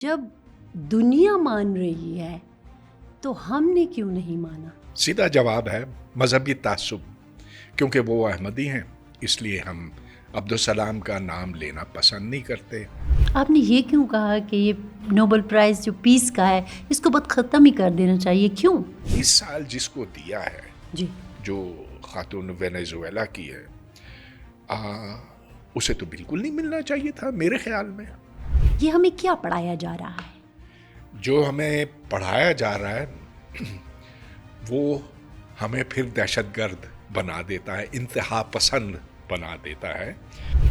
جب دنیا مان رہی ہے تو ہم نے کیوں نہیں مانا؟ سیدھا جواب ہے مذہبی تعصب. کیونکہ وہ احمدی ہیں اس لیے ہم عبدالسلام کا نام لینا پسند نہیں کرتے. آپ نے یہ کیوں کہا کہ یہ نوبل پرائز جو پیس کا ہے اس کو بس ختم ہی کر دینا چاہیے؟ کیوں؟ اس سال جس کو دیا ہے جی جو خاتون وینیزویلا کی ہے اسے تو بالکل نہیں ملنا چاہیے تھا میرے خیال میں. یہ ہمیں کیا پڑھایا جا رہا ہے؟ جو ہمیں پڑھایا جا رہا ہے وہ ہمیں پھر دہشت گرد بنا دیتا ہے، انتہا پسند بنا دیتا ہے.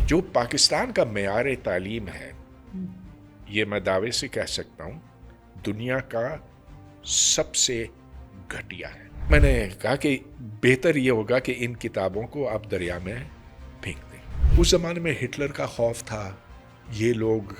جو پاکستان کا معیار تعلیم ہے یہ میں دعوے سے کہہ سکتا ہوں دنیا کا سب سے گھٹیا ہے. میں نے کہا کہ بہتر یہ ہوگا کہ ان کتابوں کو آپ دریا میں پھینک دیں. اس زمانے میں ہٹلر کا خوف تھا، یہ لوگ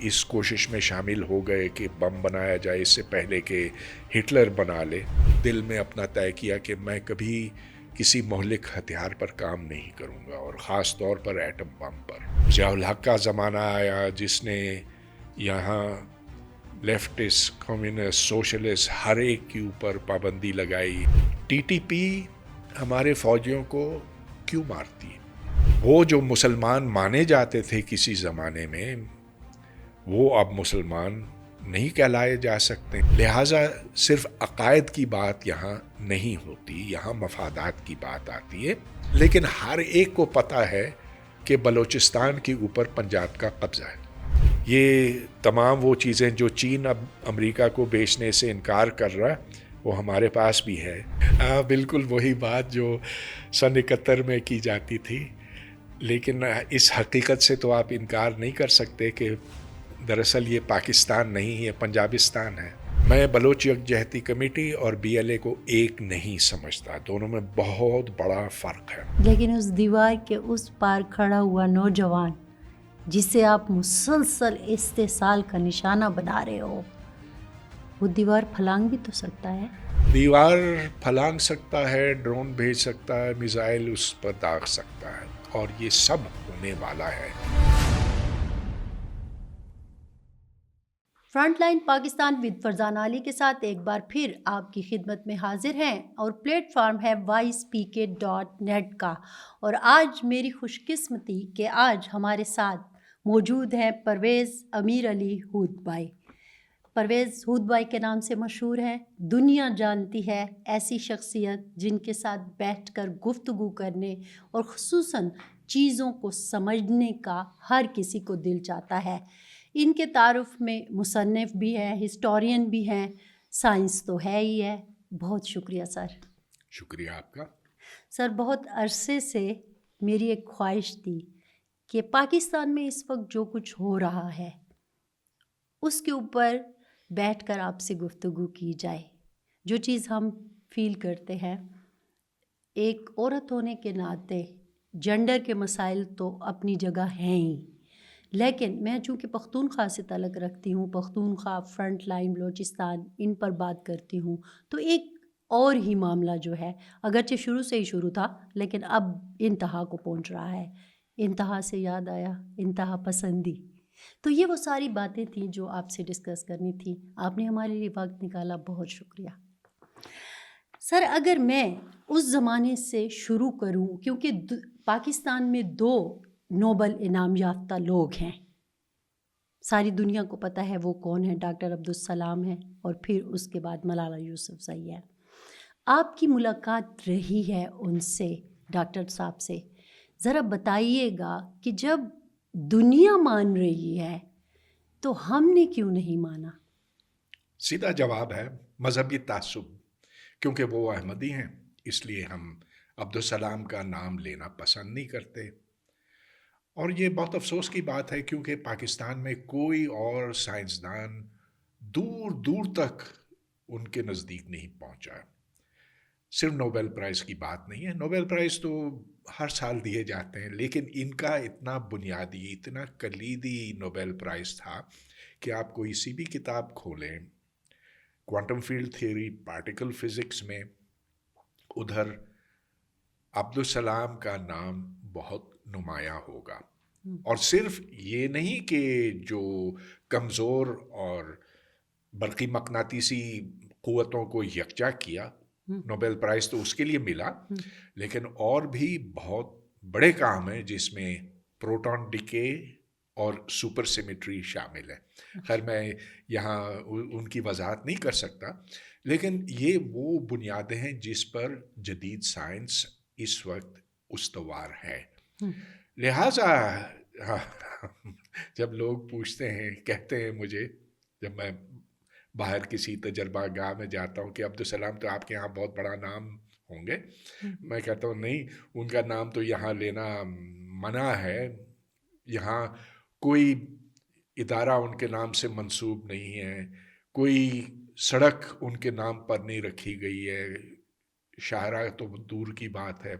اس کوشش میں شامل ہو گئے کہ بم بنایا جائے اس سے پہلے کہ ہٹلر بنا لے. دل میں اپنا طے کیا کہ میں کبھی کسی مہلک ہتھیار پر کام نہیں کروں گا، اور خاص طور پر ایٹم بم پر. ضیاء الحق کا زمانہ آیا جس نے یہاں لیفٹسٹ، کمیونسٹ، سوشلسٹ ہر ایک کے اوپر پابندی لگائی. ٹی ٹی پی ہمارے فوجیوں کو کیوں مارتی ہے؟ وہ جو مسلمان مانے جاتے تھے کسی زمانے میں وہ اب مسلمان نہیں کہلائے جا سکتے. لہٰذا صرف عقائد کی بات یہاں نہیں ہوتی، یہاں مفادات کی بات آتی ہے. لیکن ہر ایک کو پتہ ہے کہ بلوچستان کے اوپر پنجاب کا قبضہ ہے. یہ تمام وہ چیزیں جو چین اب امریکہ کو بیچنے سے انکار کر رہا وہ ہمارے پاس بھی ہے. بالکل وہی بات جو سن 71 میں کی جاتی تھی. لیکن اس حقیقت سے تو آپ انکار نہیں کر سکتے کہ دراصل یہ پاکستان نہیں، یہ پنجابستان ہے. میں بلوچ یکجہتی کمیٹی اور بی ایل اے کو ایک نہیں سمجھتا، دونوں میں بہت بڑا فرق ہے. لیکن اس دیوار کے اس پار کھڑا ہوا نوجوان جسے آپ مسلسل استحصال کا نشانہ بنا رہے ہو، وہ دیوار پھلانگ بھی تو سکتا ہے. دیوار پھلانگ سکتا ہے، ڈرون بھیج سکتا ہے، میزائل اس پر داغ سکتا ہے، اور یہ سب ہونے والا ہے. Front line Pakistan with Farzan Ali کے ساتھ ایک بار پھر آپ کی خدمت میں حاضر ہیں، اور پلیٹ فارم ہے voicepk.net کا. اور آج میری خوش قسمتی کہ آج ہمارے ساتھ موجود ہیں پرویز امیر علی ہود بھائی. پرویز ہود بھائی کے نام سے مشہور ہیں، دنیا جانتی ہے ایسی شخصیت جن کے ساتھ بیٹھ کر گفتگو کرنے اور خصوصاً چیزوں کو سمجھنے کا ہر کسی کو دل چاہتا ہے. ان کے تعارف میں مصنف بھی ہیں، ہسٹورین بھی ہیں، سائنس تو ہے ہی ہے. بہت شکریہ سر. شکریہ آپ کا. سر بہت عرصے سے میری ایک خواہش تھی کہ پاکستان میں اس وقت جو کچھ ہو رہا ہے اس کے اوپر بیٹھ کر آپ سے گفتگو کی جائے. جو چیز ہم فیل کرتے ہیں ایک عورت ہونے کے ناطے، جنڈر کے مسائل تو اپنی جگہ ہیں ہی، لیکن میں چونکہ پختونخوا سے تعلق رکھتی ہوں، پختونخوا، فرنٹ لائن، بلوچستان، ان پر بات کرتی ہوں، تو ایک اور ہی معاملہ جو ہے اگرچہ شروع سے ہی شروع تھا لیکن اب انتہا کو پہنچ رہا ہے. انتہا سے یاد آیا انتہا پسندی. تو یہ وہ ساری باتیں تھیں جو آپ سے ڈسکس کرنی تھی. آپ نے ہمارے لیے وقت نکالا، بہت شکریہ. سر اگر میں اس زمانے سے شروع کروں، کیونکہ پاکستان میں 2 نوبل انعام یافتہ لوگ ہیں، ساری دنیا کو پتہ ہے وہ کون ہے، ڈاکٹر عبدالسلام ہیں اور پھر اس کے بعد ملالہ یوسفزئی ہے. آپ کی ملاقات رہی ہے ان سے، ڈاکٹر صاحب سے، ذرا بتائیے گا کہ جب دنیا مان رہی ہے تو ہم نے کیوں نہیں مانا؟ سیدھا جواب ہے مذہبی تعصب. کیونکہ وہ احمدی ہیں اس لیے ہم عبدالسلام کا نام لینا پسند نہیں کرتے. اور یہ بہت افسوس کی بات ہے کیونکہ پاکستان میں کوئی اور سائنسدان دور دور تک ان کے نزدیک نہیں پہنچا. صرف نوبل پرائز کی بات نہیں ہے، نوبل پرائز تو ہر سال دیے جاتے ہیں، لیکن ان کا اتنا بنیادی، اتنا کلیدی نوبل پرائز تھا کہ آپ کوئی سی بھی کتاب کھولیں quantum field theory, particle physics میں، ادھر عبدالسلام کا نام بہت نمایاں ہوگا. اور صرف یہ نہیں کہ جو کمزور اور برقی مقناطیسی قوتوں کو یکجا کیا، نوبل پرائز تو اس کے لیے ملا، لیکن اور بھی بہت بڑے کام ہیں جس میں پروٹون ڈیکے اور سپر سیمیٹری شامل ہے۔ خیر میں یہاں ان کی وضاحت نہیں کر سکتا، لیکن یہ وہ بنیادیں ہیں جس پر جدید سائنس اس وقت استوار ہے۔ لہٰذا جب لوگ پوچھتے ہیں، کہتے ہیں مجھے، جب میں باہر کسی تجربہ گاہ میں جاتا ہوں کہ عبدالسلام تو آپ کے یہاں بہت بڑا نام ہوں گے، میں کہتا ہوں نہیں، ان کا نام تو یہاں لینا منع ہے، یہاں کوئی ادارہ ان کے نام سے منسوب نہیں ہے، کوئی سڑک ان کے نام پر نہیں رکھی گئی ہے، شاہراہ تو دور کی بات ہے،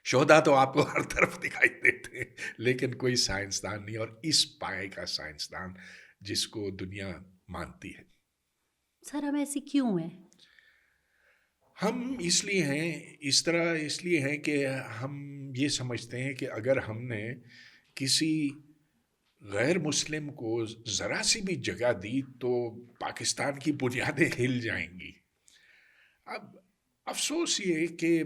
شہداء تو آپ کو ہر طرف دکھائی دیتے ہیں، لیکن کوئی سائنسدان نہیں، اور اس پائے کا سائنسدان جس کو دنیا مانتی ہے۔ سر ہم ایسے کیوں ہیں؟ ہم اس لیے ہیں، اس طرح اس لیے ہیں کہ ہم یہ سمجھتے ہیں کہ اگر ہم نے کسی غیر مسلم کو ذرا سی بھی جگہ دی تو پاکستان کی بنیادیں ہل جائیں گی۔ اب افسوس یہ کہ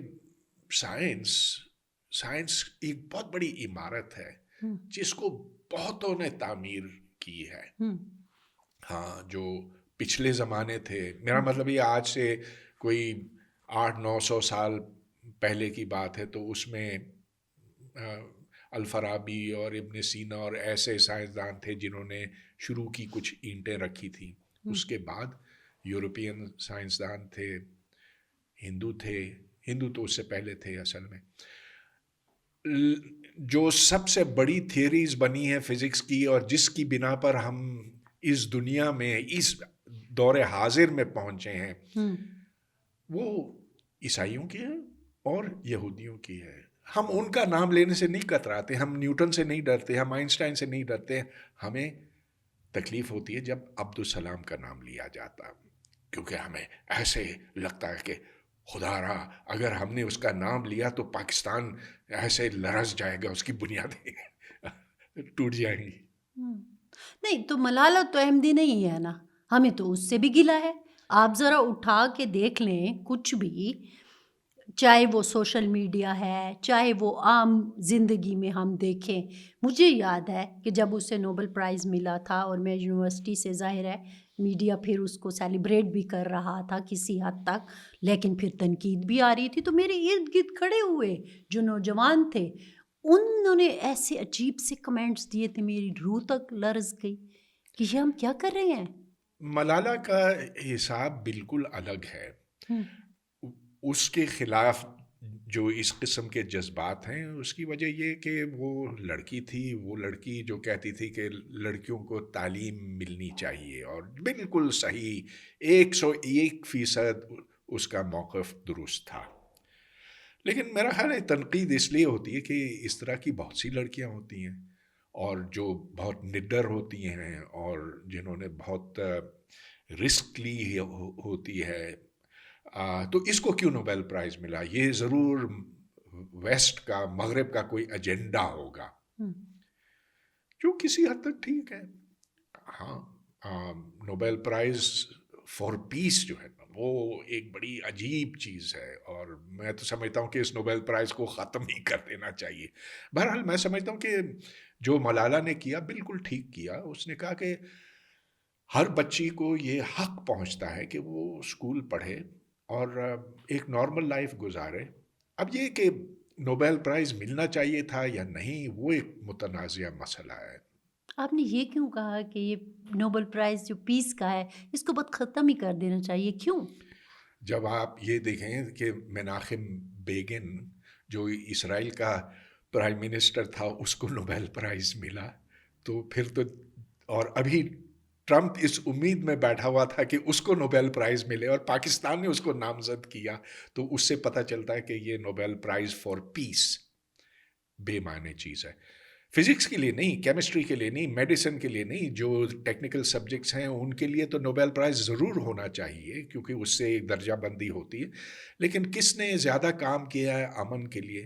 سائنس ایک بہت بڑی عمارت ہے جس کو بہتوں نے تعمیر کی ہے۔ ہاں، جو پچھلے زمانے تھے، میرا مطلب یہ آج سے کوئی 800-900 سال پہلے کی بات ہے، تو اس میں الفارابی اور ابن سینا اور ایسے سائنسدان تھے جنہوں نے شروع کی کچھ اینٹیں رکھی تھیں۔ اس کے بعد یورپین سائنسدان تھے، ہندو تو اس سے پہلے تھے اصل میں۔ جو سب سے بڑی تھیوریز بنی ہیں فزکس کی اور جس کی بنا پر ہم اس دنیا میں اس دور حاضر میں پہنچے ہیں، وہ عیسائیوں کی ہے اور یہودیوں کی ہے۔ ہم ان کا نام لینے سے نہیں کتراتے، ہم نیوٹن سے نہیں ڈرتے، ہم آئنسٹائن سے نہیں ڈرتے، ہمیں تکلیف ہوتی ہے جب عبدالسلام کا نام لیا جاتا، کیونکہ ہمیں ایسے لگتا ہے کہ خدا را اگر ہم نے اس کا نام لیا تو پاکستان ایسے لرز جائے گا، اس کی بنیادیں ٹوٹ جائیں گی۔ نہیں تو ملالہ تو احمدی نہیں ہے نا، ہمیں تو اس سے بھی گلا ہے۔ آپ ذرا اٹھا کے دیکھ لیں کچھ بھی، چاہے وہ سوشل میڈیا ہے، چاہے وہ عام زندگی میں ہم دیکھیں۔ مجھے یاد ہے کہ جب اسے نوبل پرائز ملا تھا اور میں یونیورسٹی سے، ظاہر ہے میڈیا پھر اس کو سیلیبریٹ بھی کر رہا تھا کسی حد تک، لیکن پھر تنقید بھی آ رہی تھی، تو میرے ارد گرد کھڑے ہوئے جو نوجوان تھے، انہوں نے ایسے عجیب سے کمنٹس دیے تھے، میری روح تک لرز گئی کہ یہ ہم کیا کر رہے ہیں۔ ملالہ کا حساب بالکل الگ ہے۔ اس کے خلاف جو اس قسم کے جذبات ہیں، اس کی وجہ یہ کہ وہ لڑکی تھی، وہ لڑکی جو کہتی تھی کہ لڑکیوں کو تعلیم ملنی چاہیے، اور بالکل صحیح، 101% اس کا موقف درست تھا۔ لیکن میرا خیال ہے تنقید اس لیے ہوتی ہے کہ اس طرح کی بہت سی لڑکیاں ہوتی ہیں اور جو بہت نڈر ہوتی ہیں اور جنہوں نے بہت رسک لی ہوتی ہے، تو اس کو کیوں نوبل پرائز ملا؟ یہ ضرور ویسٹ کا، مغرب کا کوئی ایجنڈا ہوگا، جو کسی حد تک ٹھیک ہے۔ ہاں، نوبل پرائز فار پیس جو ہے وہ ایک بڑی عجیب چیز ہے، اور میں تو سمجھتا ہوں کہ اس نوبل پرائز کو ختم ہی کر دینا چاہیے۔ بہرحال میں سمجھتا ہوں کہ جو ملالہ نے کیا بالکل ٹھیک کیا۔ اس نے کہا کہ ہر بچی کو یہ حق پہنچتا ہے کہ وہ اسکول پڑھے اور ایک نارمل لائف گزارے۔ اب یہ کہ نوبل پرائز ملنا چاہیے تھا یا نہیں، وہ ایک متنازع مسئلہ ہے۔ آپ نے یہ کیوں کہا کہ یہ نوبل پرائز جو پیس کا ہے اس کو بس ختم ہی کر دینا چاہیے، کیوں؟ جب آپ یہ دیکھیں کہ مناخم بیگن جو اسرائیل کا پرائم منسٹر تھا، اس کو نوبل پرائز ملا، تو پھر تو، اور ابھی ٹرمپ اس امید میں بیٹھا ہوا تھا کہ اس کو نوبل پرائز ملے اور پاکستان نے اس کو نامزد کیا، تو اس سے پتہ چلتا ہے کہ یہ نوبل پرائز فار پیس بے معنی چیز ہے۔ فزکس کے لیے نہیں، کیمسٹری کے لیے نہیں، میڈیسن کے لیے نہیں، جو ٹیکنیکل سبجیکٹس ہیں ان کے لیے تو نوبل پرائز ضرور ہونا چاہیے، کیونکہ اس سے ایک درجہ بندی ہوتی ہے۔ لیکن کس نے زیادہ کام کیا ہے امن کے لیے؟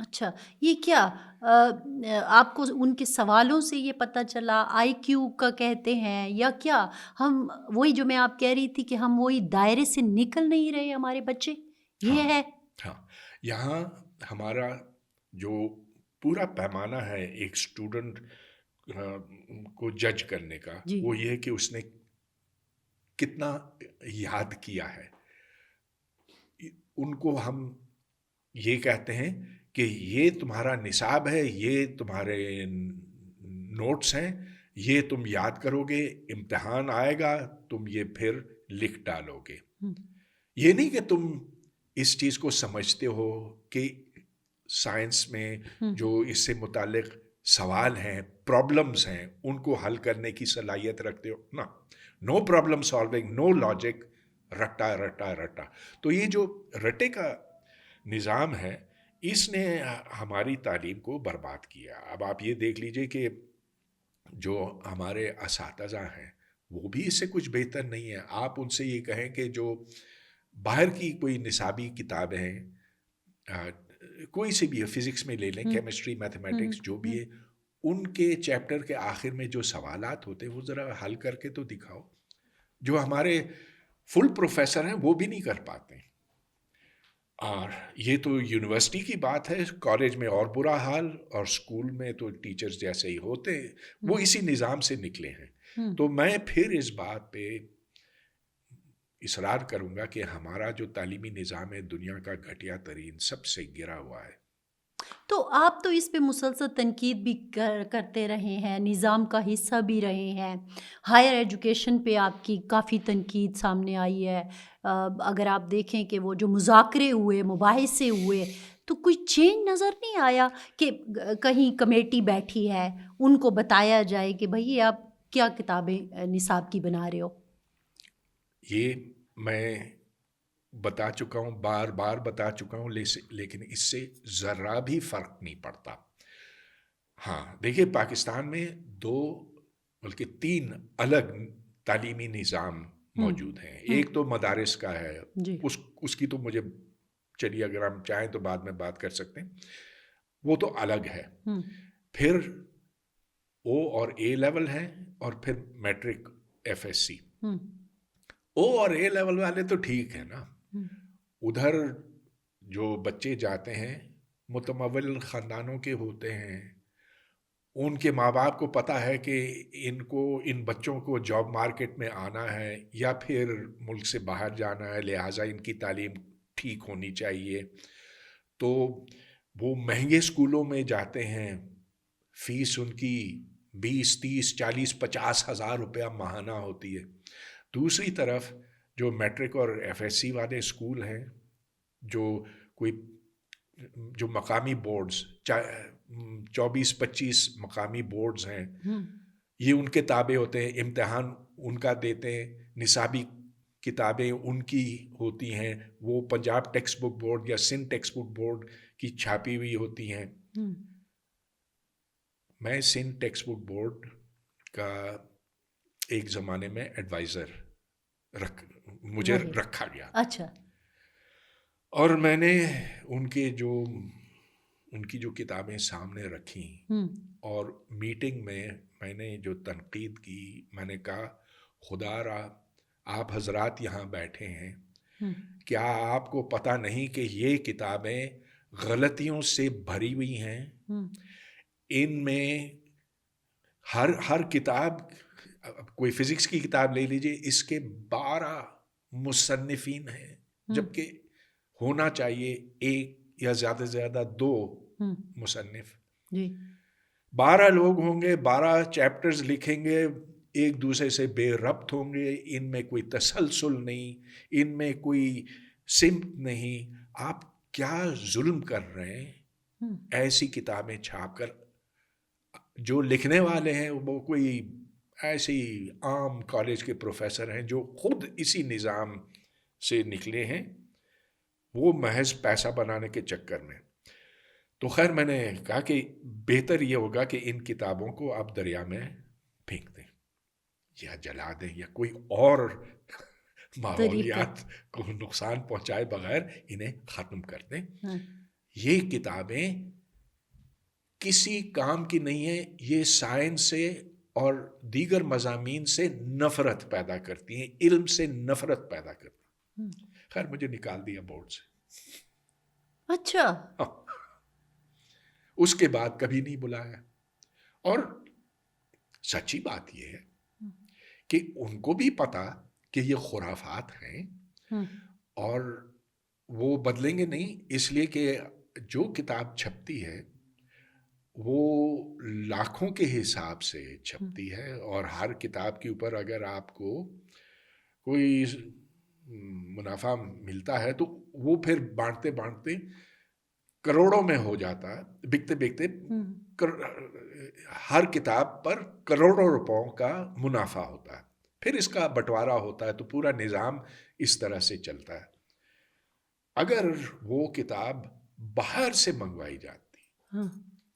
اچھا، یہ کیا آپ کو ان کے سوالوں سے یہ پتہ چلا، آئی کیو کا کہتے ہیں یا کیا؟ ہم وہی جو میں آپ کہہ رہی تھی کہ ہم وہی دائرے سے نکل نہیں رہے ہمارے بچے، یہ ہاں ہے؟ ہاں یہاں ہمارا جو پورا پیمانہ ہے ایک اسٹوڈنٹ کو جج کرنے کا، جی، وہ یہ ہے کہ اس نے کتنا یاد کیا ہے. ان کو ہم یہ کہتے ہیں کہ یہ تمہارا نصاب ہے، یہ تمہارے نوٹس ہیں، یہ تم یاد کرو گے، امتحان آئے گا تم یہ پھر لکھ ڈالو گے. ہم، یہ نہیں کہ تم اس چیز کو سمجھتے ہو کہ سائنس میں ہم، جو اس سے متعلق سوال ہیں، پرابلمز ہیں، ان کو حل کرنے کی صلاحیت رکھتے ہو. نا، نو پرابلم سالونگ، نو لاجک، رٹا رٹا رٹا. تو یہ جو رٹے کا نظام ہے، اس نے ہماری تعلیم کو برباد کیا. اب آپ یہ دیکھ لیجئے کہ جو ہمارے اساتذہ ہیں وہ بھی اس سے کچھ بہتر نہیں ہے. آپ ان سے یہ کہیں کہ جو باہر کی کوئی نصابی کتابیں ہیں، کوئی سی بھی ہے، فزکس میں لے لیں، ہم، کیمسٹری، ہم، میتھمیٹکس، جو ہم، بھی ہے، ان کے چیپٹر کے آخر میں جو سوالات ہوتے ہیں وہ ذرا حل کر کے تو دکھاؤ. جو ہمارے فل پروفیسر ہیں وہ بھی نہیں کر پاتے. اور یہ تو یونیورسٹی کی بات ہے، کالج میں اور برا حال، اور اسکول میں تو ٹیچرز جیسے ہی ہوتے ہیں، وہ ہم، اسی نظام سے نکلے ہیں. ہم. تو میں پھر اس بات پہ اصرار کروں گا کہ ہمارا جو تعلیمی نظام ہے دنیا کا گھٹیا ترین، سب سے گرا ہوا ہے. تو آپ تو اس پہ مسلسل تنقید بھی کرتے رہے ہیں، نظام کا حصہ بھی رہے ہیں، ہائر ایجوکیشن پہ آپ کی کافی تنقید سامنے آئی ہے. اگر آپ دیکھیں کہ وہ جو مذاکرے ہوئے، مباحثے ہوئے، تو کوئی چینج نظر نہیں آیا کہ کہیں کمیٹی بیٹھی ہے، ان کو بتایا جائے کہ بھئی آپ کیا کتابیں نصاب کی بنا رہے ہو؟ یہ میں بتا چکا ہوں، بار بار بتا چکا ہوں، لیکن اس سے ذرا بھی فرق نہیں پڑتا. ہاں دیکھیے، پاکستان میں دو بلکہ تین الگ تعلیمی نظام ہم، موجود ہیں. ہم، ایک تو مدارس کا ہے، جی، اس کی تو مجھے، چلیے اگر ہم چاہیں تو بعد میں بات کر سکتے ہیں، وہ تو الگ ہے. ہم، پھر او اور اے لیول ہے، اور پھر میٹرک، ایف ایس سی. ہم، او اور اے لیول والے تو ٹھیک ہے نا، ہم، ادھر جو بچے جاتے ہیں متمول خاندانوں کے ہوتے ہیں، ان کے ماں باپ کو پتہ ہے کہ ان بچوں کو جاب مارکیٹ میں آنا ہے یا پھر ملک سے باہر جانا ہے، لہٰذا ان کی تعلیم ٹھیک ہونی چاہیے. تو وہ مہنگے اسکولوں میں جاتے ہیں، فیس ان کی 20 30 40 50 ہزار روپیہ ماہانہ ہوتی ہے. دوسری طرف جو میٹرک اور ایف ایس سی والے اسکول ہیں، جو کوئی جو مقامی بورڈز، 24 25 مقامی بورڈز ہیں، ہم، یہ ان کے تابع ہوتے ہیں، امتحان ان کا دیتے ہیں، نصابی کتابیں ان کی ہوتی ہیں، وہ پنجاب ٹیکسٹ بک بورڈ یا سندھ ٹیکسٹ بک بورڈ کی چھاپی ہوئی ہوتی ہیں. ہم. میں سندھ ٹیکسٹ بک بورڈ کا ایک زمانے میں ایڈوائزر مجھے رہے، رکھا گیا، اچھا. اور میں نے ان کی جو کتابیں سامنے رکھیں، ہم، اور میٹنگ میں میں نے جو تنقید کی، میں نے کہا خدا را آپ حضرات یہاں بیٹھے ہیں، ہم، کیا آپ کو پتہ نہیں کہ یہ کتابیں غلطیوں سے بھری ہوئی ہیں؟ ہم، ان میں ہر کتاب، کوئی فزکس کی کتاب لے لیجئے، اس کے 12 مصنفین ہیں، ہم، جبکہ ہونا چاہیے ایک یا زیادہ سے زیادہ 2 ہم، مصنف. جی، 12 لوگ ہوں گے، 12 چیپٹرز لکھیں گے، ایک دوسرے سے بے ربط ہوں گے، ان میں کوئی تسلسل نہیں، ان میں کوئی سمت نہیں. آپ کیا ظلم کر رہے ہیں ہم، ایسی کتابیں چھاپ کر؟ جو لکھنے والے ہیں وہ کوئی ایسی عام کالج کے پروفیسر ہیں جو خود اسی نظام سے نکلے ہیں، وہ محض پیسہ بنانے کے چکر میں. تو خیر، میں نے کہا کہ بہتر یہ ہوگا کہ ان کتابوں کو آپ دریا میں پھینک دیں یا جلا دیں یا کوئی اور طریقہ. ماحولیات کو نقصان پہنچائے بغیر انہیں ختم کر دیں. ہاں. یہ کتابیں کسی کام کی نہیں ہیں، یہ سائنس سے اور دیگر مضامین سے نفرت پیدا کرتی ہیں، علم سے نفرت پیدا کرتی ہیں۔ خیر مجھے نکال دیا بورڈ سے، اچھا، اس کے بعد کبھی نہیں بلایا۔ اور سچی بات یہ ہے کہ ان کو بھی پتا کہ یہ خرافات ہیں اور وہ بدلیں گے نہیں، اس لیے کہ جو کتاب چھپتی ہے وہ لاکھوں کے حساب سے چھپتی ہے، اور ہر کتاب کے اوپر اگر آپ کو کوئی منافع ملتا ہے تو وہ پھر بانٹتے بانٹتے کروڑوں میں ہو جاتا ہے، بکتے بکتے ہر کتاب پر کروڑوں روپوں کا منافع ہوتا ہے، پھر اس کا بٹوارا ہوتا ہے، تو پورا نظام اس طرح سے چلتا ہے۔ اگر وہ کتاب باہر سے منگوائی جاتی،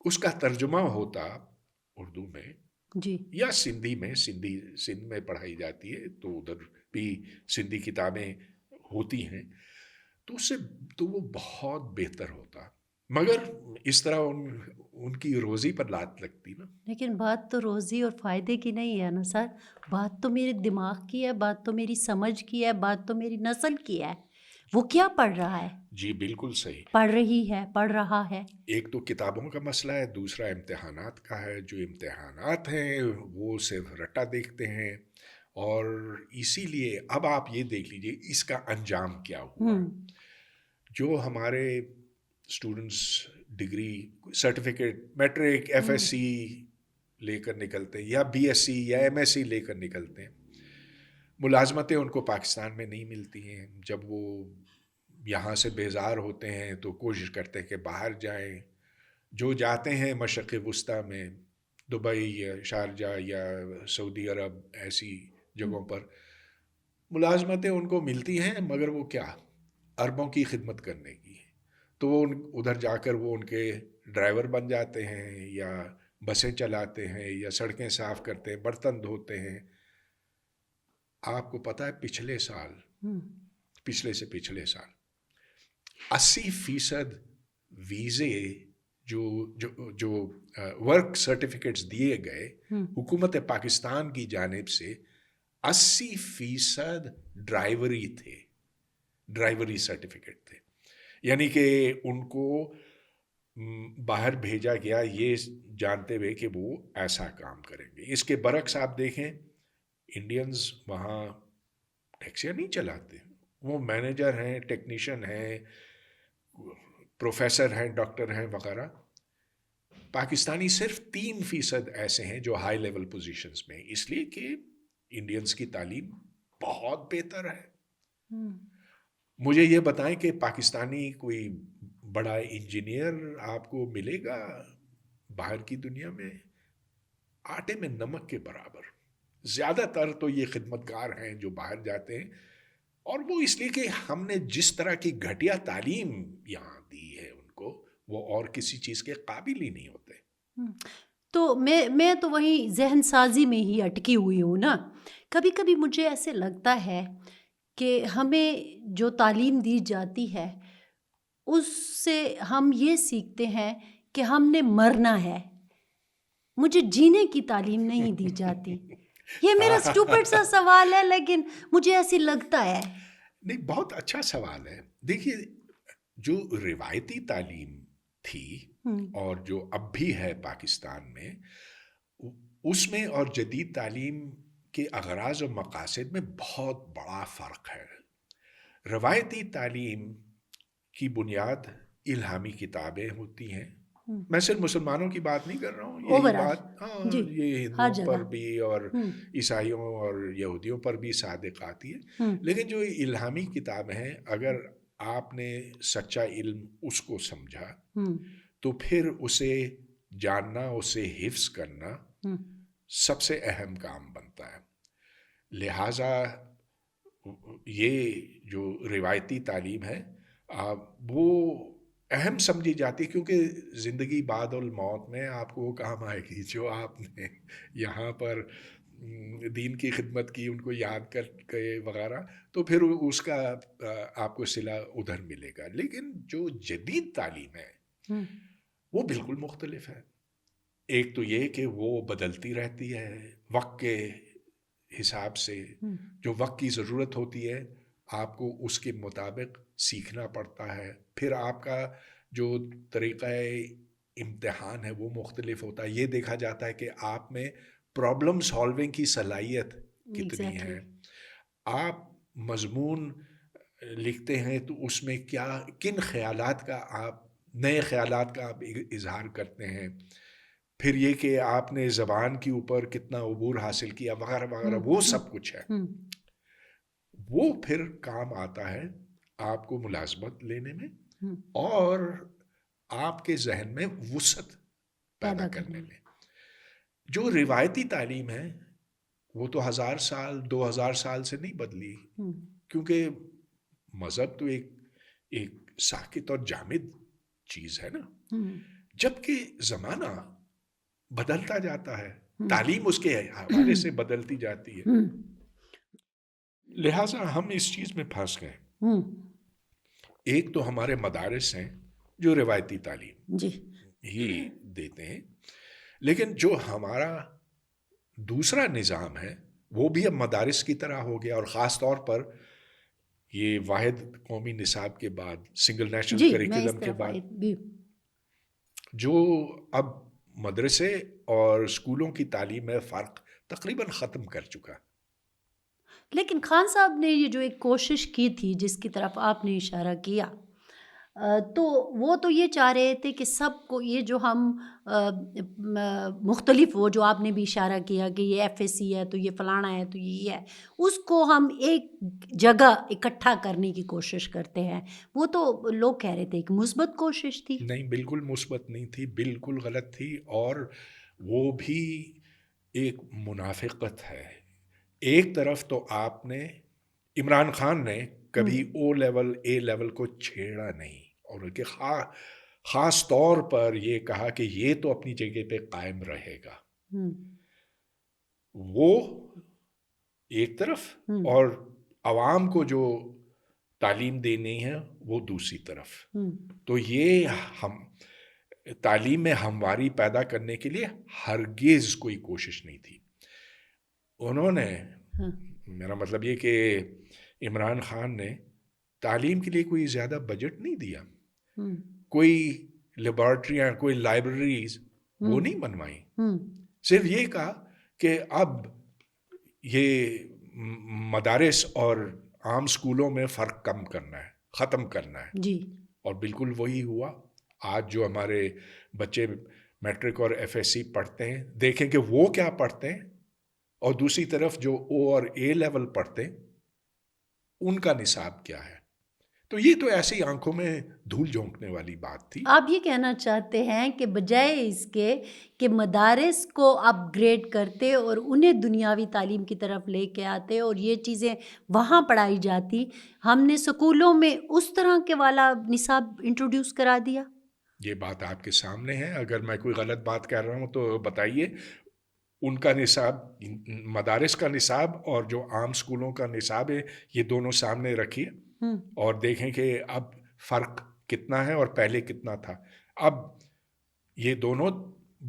اس کا ترجمہ ہوتا اردو میں جی، یا سندھی میں، سندھ میں پڑھائی جاتی ہے تو ادھر بھی سندھی کتابیں ہوتی ہیں، تو اس سے تو وہ بہت بہتر ہوتا، مگر اس طرح ان کی روزی پر لات لگتی نا۔ لیکن بات تو روزی اور فائدے کی نہیں ہے نا سر، بات تو میرے دماغ کی ہے، بات تو میری سمجھ کی ہے، بات تو میری نسل کی ہے۔ وہ کیا پڑھ رہا ہے؟ جی بالکل صحیح، پڑھ رہی ہے، پڑھ رہا ہے۔ ایک تو کتابوں کا مسئلہ ہے، دوسرا امتحانات کا ہے۔ جو امتحانات ہیں وہ صرف رٹا دیکھتے ہیں، اور اسی لیے اب آپ یہ دیکھ لیجئے اس کا انجام کیا ہوا۔ جو ہمارے students degree certificate matric F S C لے کر نکلتے ہیں، یا بی ایس سی یا ایم ایس سی لے کر نکلتے ہیں، ملازمتیں ان کو پاکستان میں نہیں ملتی ہیں۔ جب وہ یہاں سے بیزار ہوتے ہیں تو کوشش کرتے ہیں کہ باہر جائیں، جو جاتے ہیں مشرق وسطیٰ میں، دبئی یا شارجہ یا سعودی عرب، ایسی جگہوں پر ملازمتیں ان کو ملتی ہیں، مگر وہ کیا اربوں کی خدمت کرنے کی، تو وہ ادھر جا کر وہ ان کے ڈرائیور بن جاتے ہیں، یا بسیں چلاتے ہیں، یا سڑکیں صاف کرتے ہیں، برتن دھوتے ہیں۔ آپ کو پتہ ہے پچھلے سال 80% ویزے جو ورک سرٹیفکیٹس دیے گئے حکومت پاکستان کی جانب سے، 80% ڈرائیوری سرٹیفکیٹ تھے، یعنی کہ ان کو باہر بھیجا گیا یہ جانتے ہوئے کہ وہ ایسا کام کریں گے۔ اس کے برعکس آپ دیکھیں، انڈینز وہاں ٹیکسیاں نہیں چلاتے، وہ مینیجر ہیں، ٹیکنیشین ہیں، پروفیسر ہیں، ڈاکٹر ہیں وغیرہ۔ پاکستانی صرف 3% ایسے ہیں جو ہائی لیول پوزیشنز میں، اس لیے کہ انڈینز کی تعلیم بہت بہتر ہے۔ مجھے یہ بتائیں کہ پاکستانی کوئی بڑا انجینئر آپ کو ملے گا باہر کی دنیا میں؟ آٹے میں نمک کے برابر۔ زیادہ تر تو یہ خدمتگار ہیں جو باہر جاتے ہیں، اور وہ اس لیے کہ ہم نے جس طرح کی گھٹیا تعلیم یہاں دی ہے ان کو، وہ اور کسی چیز کے قابل ہی نہیں ہوتے۔ تو میں تو وہیں ذہن سازی میں ہی اٹکی ہوئی ہوں نا۔ کبھی کبھی مجھے ایسے لگتا ہے کہ ہمیں جو تعلیم دی جاتی ہے اس سے ہم یہ سیکھتے ہیں کہ ہم نے مرنا ہے، مجھے جینے کی تعلیم نہیں دی جاتی۔ یہ میرا سٹوپڈ سا سوال ہے، لیکن مجھے ایسی لگتا ہے۔ نہیں، بہت اچھا سوال ہے۔ دیکھیے، جو روایتی تعلیم تھی اور جو اب بھی ہے پاکستان میں، اس میں اور جدید تعلیم کے اغراض و مقاصد میں بہت بڑا فرق ہے۔ روایتی تعلیم کی بنیاد الہامی کتابیں ہوتی ہیں۔ میں صرف مسلمانوں کی بات نہیں کر رہا ہوں، یہی بات یہ ہندوؤں پر بھی اور عیسائیوں اور یہودیوں پر بھی صادق آتی ہے۔ لیکن جو الہامی کتاب ہیں، اگر آپ نے سچا علم اس کو سمجھا تو پھر اسے جاننا، اسے حفظ کرنا سب سے اہم کام بنتا ہے۔ لہٰذا یہ جو روایتی تعلیم ہے وہ اہم سمجھی جاتی ہے، کیونکہ زندگی بعد الموت میں آپ کو وہ کام آئے گی جو آپ نے یہاں پر دین کی خدمت کی، ان کو یاد کر کے وغیرہ، تو پھر اس کا آپ کو صلہ ادھر ملے گا. لیکن جو جدید تعلیم ہے وہ بالکل مختلف ہے. ایک تو یہ کہ وہ بدلتی رہتی ہے وقت کے حساب سے. جو وقت کی ضرورت ہوتی ہے آپ کو اس کے مطابق سیکھنا پڑتا ہے. پھر آپ کا جو طریقہ امتحان ہے وہ مختلف ہوتا ہے. یہ دیکھا جاتا ہے کہ آپ میں پرابلم سالونگ کی صلاحیت کتنی ہے. آپ مضمون لکھتے ہیں تو اس میں کن خیالات کا آپ نئے خیالات کا آپ اظہار کرتے ہیں. پھر یہ کہ آپ نے زبان کے اوپر کتنا عبور حاصل کیا وغیرہ وغیرہ، وہ سب کچھ ہے. وہ پھر کام آتا ہے آپ کو ملازمت لینے میں اور آپ کے ذہن میں وسعت پیدا کرنے میں. جو روایتی تعلیم ہے وہ تو 1000 سال 2000 سال سے نہیں بدلی، کیونکہ مذہب تو ایک ساکت اور جامد چیز ہے نا. جبکہ زمانہ بدلتا جاتا ہے، تعلیم اس کے حوالے سے بدلتی جاتی ہے، لہٰذا ہم اس چیز میں پھنس گئے. ایک تو ہمارے مدارس ہیں جو روایتی تعلیم ہی دیتے ہیں، لیکن جو ہمارا دوسرا نظام ہے وہ بھی اب مدارس کی طرح ہو گیا. اور خاص طور پر یہ واحد قومی نصاب کے بعد، سنگل نیشنل کریکولم کے بعد، جو اب مدرسے اور اسکولوں کی تعلیم میں فرق تقریباً ختم کر چکا. لیکن خان صاحب نے یہ جو ایک کوشش کی تھی جس کی طرف آپ نے اشارہ کیا، تو وہ تو یہ چاہ رہے تھے کہ سب کو یہ جو ہم مختلف، وہ جو آپ نے بھی اشارہ کیا کہ یہ FSC ہے تو یہ فلانا ہے تو یہ ہے، اس کو ہم ایک جگہ اکٹھا کرنے کی کوشش کرتے ہیں. وہ تو لوگ کہہ رہے تھے ایک مثبت کوشش تھی. نہیں، بالکل مثبت نہیں تھی، بالکل غلط تھی. اور وہ بھی ایک منافقت ہے. ایک طرف تو آپ نے عمران خان نے کبھی O لیول A لیول کو چھیڑا نہیں، اور ان کے خاص طور پر یہ کہا کہ یہ تو اپنی جگہ پہ قائم رہے گا. وہ ایک طرف، اور عوام کو جو تعلیم دینی ہے وہ دوسری طرف. تو یہ ہم تعلیم میں ہمواری پیدا کرنے کے لیے ہرگز کوئی کوشش نہیں تھی. انہوں نے، میرا مطلب یہ کہ عمران خان نے تعلیم کے لیے کوئی زیادہ بجٹ نہیں دیا، کوئی لیبارٹریاں، کوئی لائبریریز وہ نہیں بنوائیں. صرف یہ کہا کہ اب یہ مدارس اور عام اسکولوں میں فرق کم کرنا ہے، ختم کرنا ہے. اور بالکل وہی ہوا. آج جو ہمارے بچے میٹرک اور FSC پڑھتے ہیں، دیکھیں کہ وہ کیا پڑھتے ہیں، اور دوسری طرف جو O اور A لیول پڑھتے ہیں ان کا نصاب کیا ہے. تو یہ تو ایسی آنکھوں میں دھول جھونکنے والی بات تھی. آپ یہ کہنا چاہتے ہیں کہ بجائے اس کے کہ مدارس کو اپ گریڈ کرتے اور انہیں دنیاوی تعلیم کی طرف لے کے آتے اور یہ چیزیں وہاں پڑھائی جاتی، ہم نے سکولوں میں اس طرح کے والا نصاب انٹروڈیوس کرا دیا؟ یہ بات آپ کے سامنے ہے. اگر میں کوئی غلط بات کر رہا ہوں تو بتائیے. ان کا نصاب، مدارس کا نصاب اور جو عام اسکولوں کا نصاب ہے، یہ دونوں سامنے رکھیے اور دیکھیں کہ اب فرق کتنا ہے اور پہلے کتنا تھا. اب یہ دونوں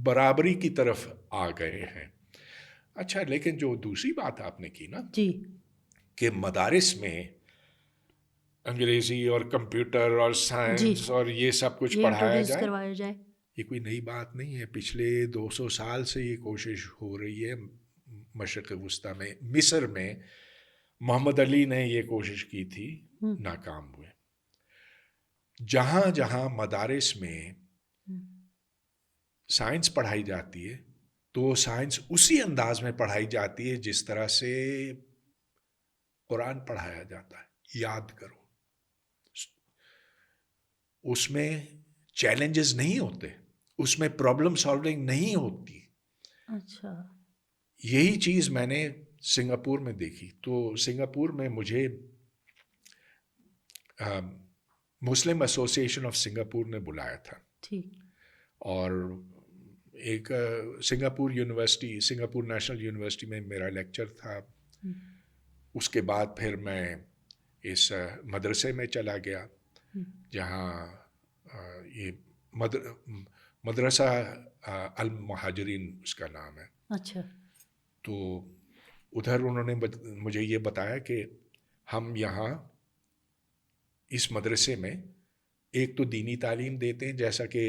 برابری کی طرف آ گئے ہیں. اچھا، لیکن جو دوسری بات آپ نے کی نا کہ مدارس میں انگریزی اور کمپیوٹر اور سائنس اور یہ سب کچھ پڑھایا جائے، یہ کوئی نئی بات نہیں ہے. پچھلے 200 سال سے یہ کوشش ہو رہی ہے. مشرق وسطیٰ میں، مصر میں محمد علی نے یہ کوشش کی تھی، ناکام ہوئے. جہاں جہاں مدارس میں سائنس پڑھائی جاتی ہے تو سائنس اسی انداز میں پڑھائی جاتی ہے جس طرح سے قرآن پڑھایا جاتا ہے. یاد کرو، اس میں چیلنجز نہیں ہوتے، اس میں پرابلم سالونگ نہیں ہوتی. اچھا، یہی چیز میں نے سنگاپور میں دیکھی. تو سنگاپور میں مجھے مسلم ایسوسی ایشن آف سنگاپور نے بلایا تھا، اور ایک سنگاپور نیشنل یونیورسٹی میں میرا لیکچر تھا. اس کے بعد پھر میں اس مدرسے میں چلا گیا جہاں یہ مدرسہ المہاجرین اس کا نام ہے. اچھا. تو ادھر انہوں نے مجھے یہ بتایا کہ ہم یہاں اس مدرسے میں ایک تو دینی تعلیم دیتے ہیں جیسا کہ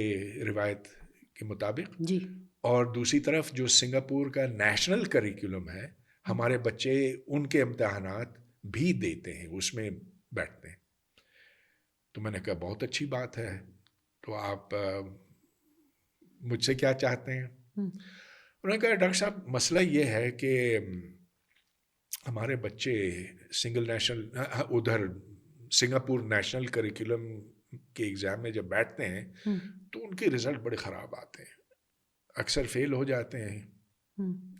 روایت کے مطابق جی، اور دوسری طرف جو سنگاپور کا نیشنل کریکولم ہے ہمارے بچے ان کے امتحانات بھی دیتے ہیں، اس میں بیٹھتے ہیں. تو میں نے کہا بہت اچھی بات ہے، تو آپ مجھ سے کیا چاہتے ہیں؟ انہوں نے کہا ڈاکٹر صاحب مسئلہ یہ ہے کہ ہمارے بچے ادھر سنگاپور نیشنل کریکولم کے ایگزام میں جب بیٹھتے ہیں تو ان کے رزلٹ بڑے خراب آتے ہیں، اکثر فیل ہو جاتے ہیں،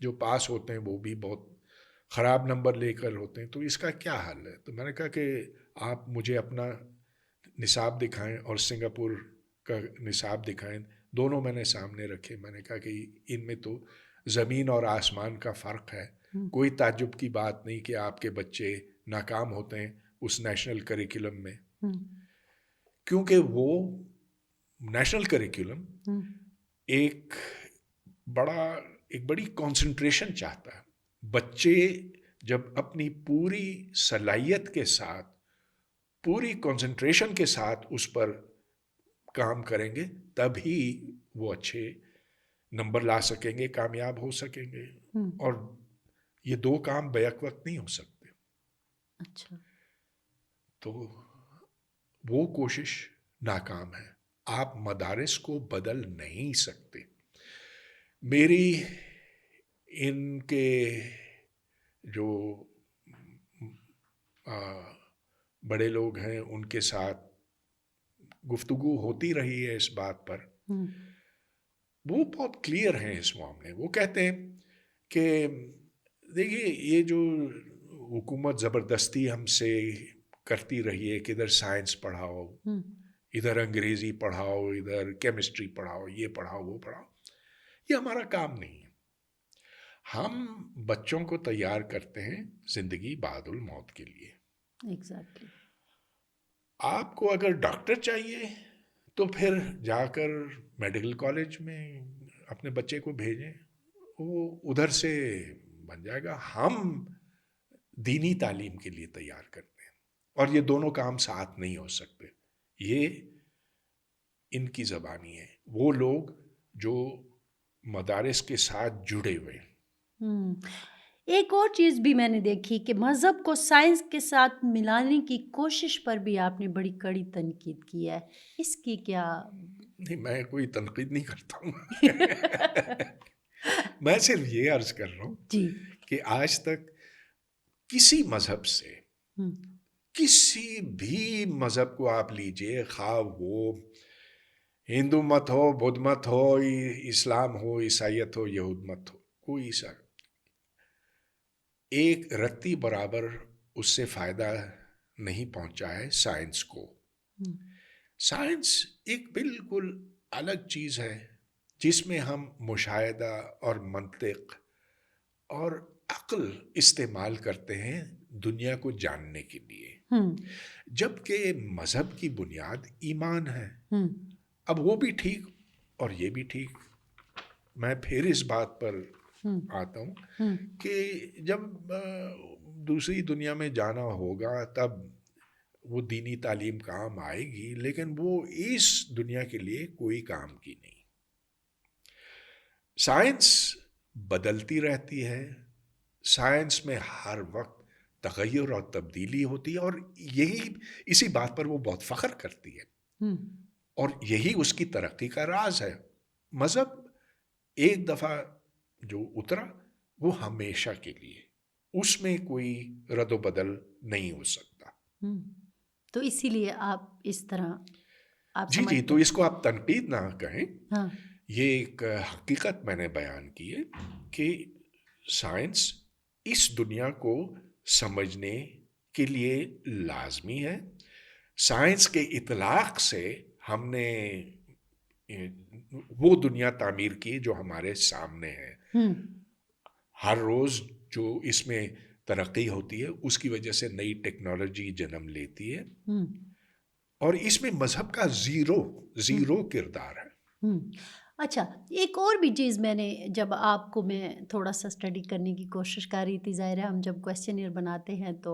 جو پاس ہوتے ہیں وہ بھی بہت خراب نمبر لے کر ہوتے ہیں. تو اس کا کیا حل ہے؟ تو میں نے کہا کہ آپ مجھے اپنا نصاب دکھائیں اور سنگاپور کا نصاب دکھائیں. دونوں میں نے سامنے رکھے. میں نے کہا کہ ان میں تو زمین اور آسمان کا فرق ہے. کوئی تعجب کی بات نہیں کہ آپ کے بچے ناکام ہوتے ہیں اس نیشنل کریکولم میں، کیونکہ وہ نیشنل کریکولم ایک بڑی کنسنٹریشن چاہتا ہے. بچے جب اپنی پوری صلاحیت کے ساتھ، پوری کنسنٹریشن کے ساتھ اس پر کام کریں گے تبھی وہ اچھے نمبر لا سکیں گے، کامیاب ہو سکیں گے. اور یہ دو کام بیک وقت نہیں ہو سکتے. اچھا. تو وہ کوشش ناکام ہے. آپ مدارس کو بدل نہیں سکتے. میری ان کے جو بڑے لوگ ہیں ان کے ساتھ گفتگو ہوتی رہی ہے اس بات پر. وہ بہت کلیئر ہیں اس معاملے. وہ کہتے ہیں کہ دیکھیے یہ جو حکومت زبردستی ہم سے کرتی رہی ہے کہ ادھر سائنس پڑھاؤ، ادھر انگریزی پڑھاؤ، ادھر کیمسٹری پڑھاؤ، یہ پڑھاؤ وہ پڑھاؤ، یہ ہمارا کام نہیں ہے. ہم بچوں کو تیار کرتے ہیں زندگی بعد الموت کے لیے. ایگزیکٹلی. آپ کو اگر ڈاکٹر چاہیے تو پھر جا کر میڈیکل کالج میں اپنے بچے کو بھیجیں، وہ ادھر سے بن جائے گا. ہم دینی تعلیم کے لیے تیار کرتے ہیں اور یہ دونوں کام ساتھ نہیں ہو سکتے. یہ ان کی زبانی ہے، وہ لوگ جو مدارس کے ساتھ جڑے ہوئے. ایک اور چیز بھی میں نے دیکھی کہ مذہب کو سائنس کے ساتھ ملانے کی کوشش پر بھی آپ نے بڑی کڑی تنقید کی ہے. اس کی کیا؟ نہیں، میں کوئی تنقید نہیں کرتا ہوں. میں صرف یہ عرض کر رہا ہوں جی کہ آج تک کسی مذہب سے، کسی بھی مذہب کو آپ لیجئے، خواہ وہ ہندو مت ہو، بدھ مت ہو، اسلام ہو، عیسائیت ہو، یہود مت ہو، کوئی سا ایک رتی برابر اس سے فائدہ نہیں پہنچا ہے سائنس کو. سائنس ایک بالکل الگ چیز ہے جس میں ہم مشاہدہ اور منطق اور عقل استعمال کرتے ہیں دنیا کو جاننے کے لیے، جبکہ مذہب کی بنیاد ایمان ہے. اب وہ بھی ٹھیک اور یہ بھی ٹھیک. میں پھر اس بات پر آتا ہوں کہ جب دوسری دنیا میں جانا ہوگا تب وہ دینی تعلیم کام آئے گی، لیکن وہ اس دنیا کے لیے کوئی کام کی نہیں. سائنس بدلتی رہتی ہے، سائنس میں ہر وقت تغیر اور تبدیلی ہوتی ہے، اور اسی بات پر وہ بہت فخر کرتی ہے، اور یہی اس کی ترقی کا راز ہے. مذہب ایک دفعہ جو اترا وہ ہمیشہ کے لیے، اس میں کوئی رد و بدل نہیں ہو سکتا. تو اسی لیے آپ اس طرح جی تو اس کو آپ تنقید نہ کہیں. یہ ایک حقیقت میں نے بیان کی ہے کہ سائنس اس دنیا کو سمجھنے کے لیے لازمی ہے. سائنس کے اطلاق سے ہم نے وہ دنیا تعمیر کی جو ہمارے سامنے ہے. ہر روز جو اس میں ترقی ہوتی ہے اس کی وجہ سے نئی ٹیکنالوجی جنم لیتی ہے, اور اس میں مذہب کا زیرو کردار ہے. اچھا, ایک اور بھی چیز میں نے جب آپ کو میں تھوڑا سا اسٹڈی کرنے کی کوشش کر رہی تھی, ظاہر ہے ہم جب کویسچنئر بناتے ہیں تو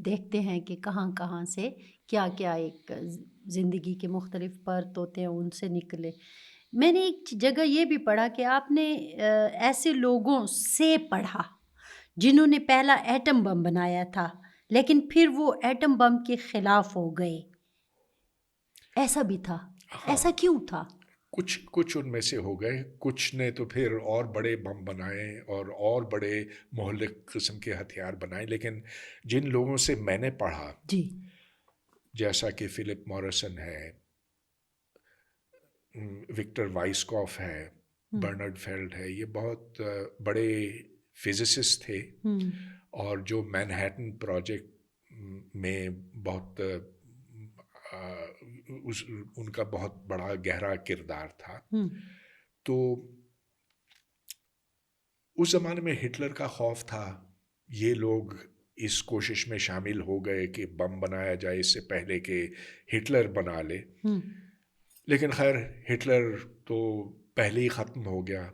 دیکھتے ہیں کہ کہاں کہاں سے کیا کیا ایک زندگی کے مختلف پرت ہوتے ہیں ان سے نکلے. میں نے ایک جگہ یہ بھی پڑھا کہ آپ نے ایسے لوگوں سے پڑھا جنہوں نے پہلا ایٹم بم بنایا تھا لیکن پھر وہ ایٹم بم کے خلاف ہو گئے. ایسا بھی تھا؟ ایسا کیوں تھا؟ کچھ ان میں سے ہو گئے, کچھ نے تو پھر اور بڑے بم بنائے اور بڑے مہلک قسم کے ہتھیار بنائے. لیکن جن لوگوں سے میں نے پڑھا, جی, جیسا کہ فلپ موریسن ہے, وکٹر وائسکاف ہے, برنرڈ فیلڈ ہے, یہ بہت بڑے فزسسٹ تھے, اور جو مینہٹن پروجیکٹ میں بہت ان کا بہت بڑا گہرا کردار تھا. تو اس زمانے میں ہٹلر کا خوف تھا, یہ لوگ اس کوشش میں شامل ہو گئے کہ بم بنایا جائے اس سے پہلے کہ ہٹلر بنا لے. لیکن خیر ہٹلر تو پہلے ہی ختم ہو گیا.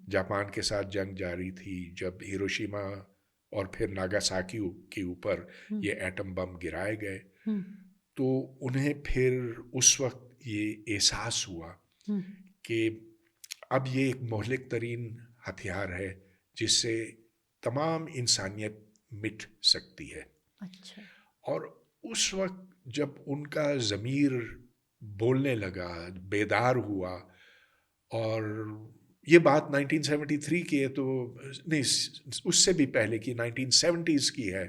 جاپان کے ساتھ جنگ جاری تھی, جب ہیروشیما اور پھر ناگاساکی کے اوپر یہ ایٹم بم گرائے گئے, تو انہیں پھر اس وقت یہ احساس ہوا کہ اب یہ ایک مہلک ترین ہتھیار ہے جس سے تمام انسانیت مٹ سکتی ہے. اچھا. اور اس وقت جب ان کا ضمیر بولنے لگا, بیدار ہوا, اور یہ بات 1973 کی ہے, تو نہیں اس سے بھی پہلے کی 1970s کی ہے.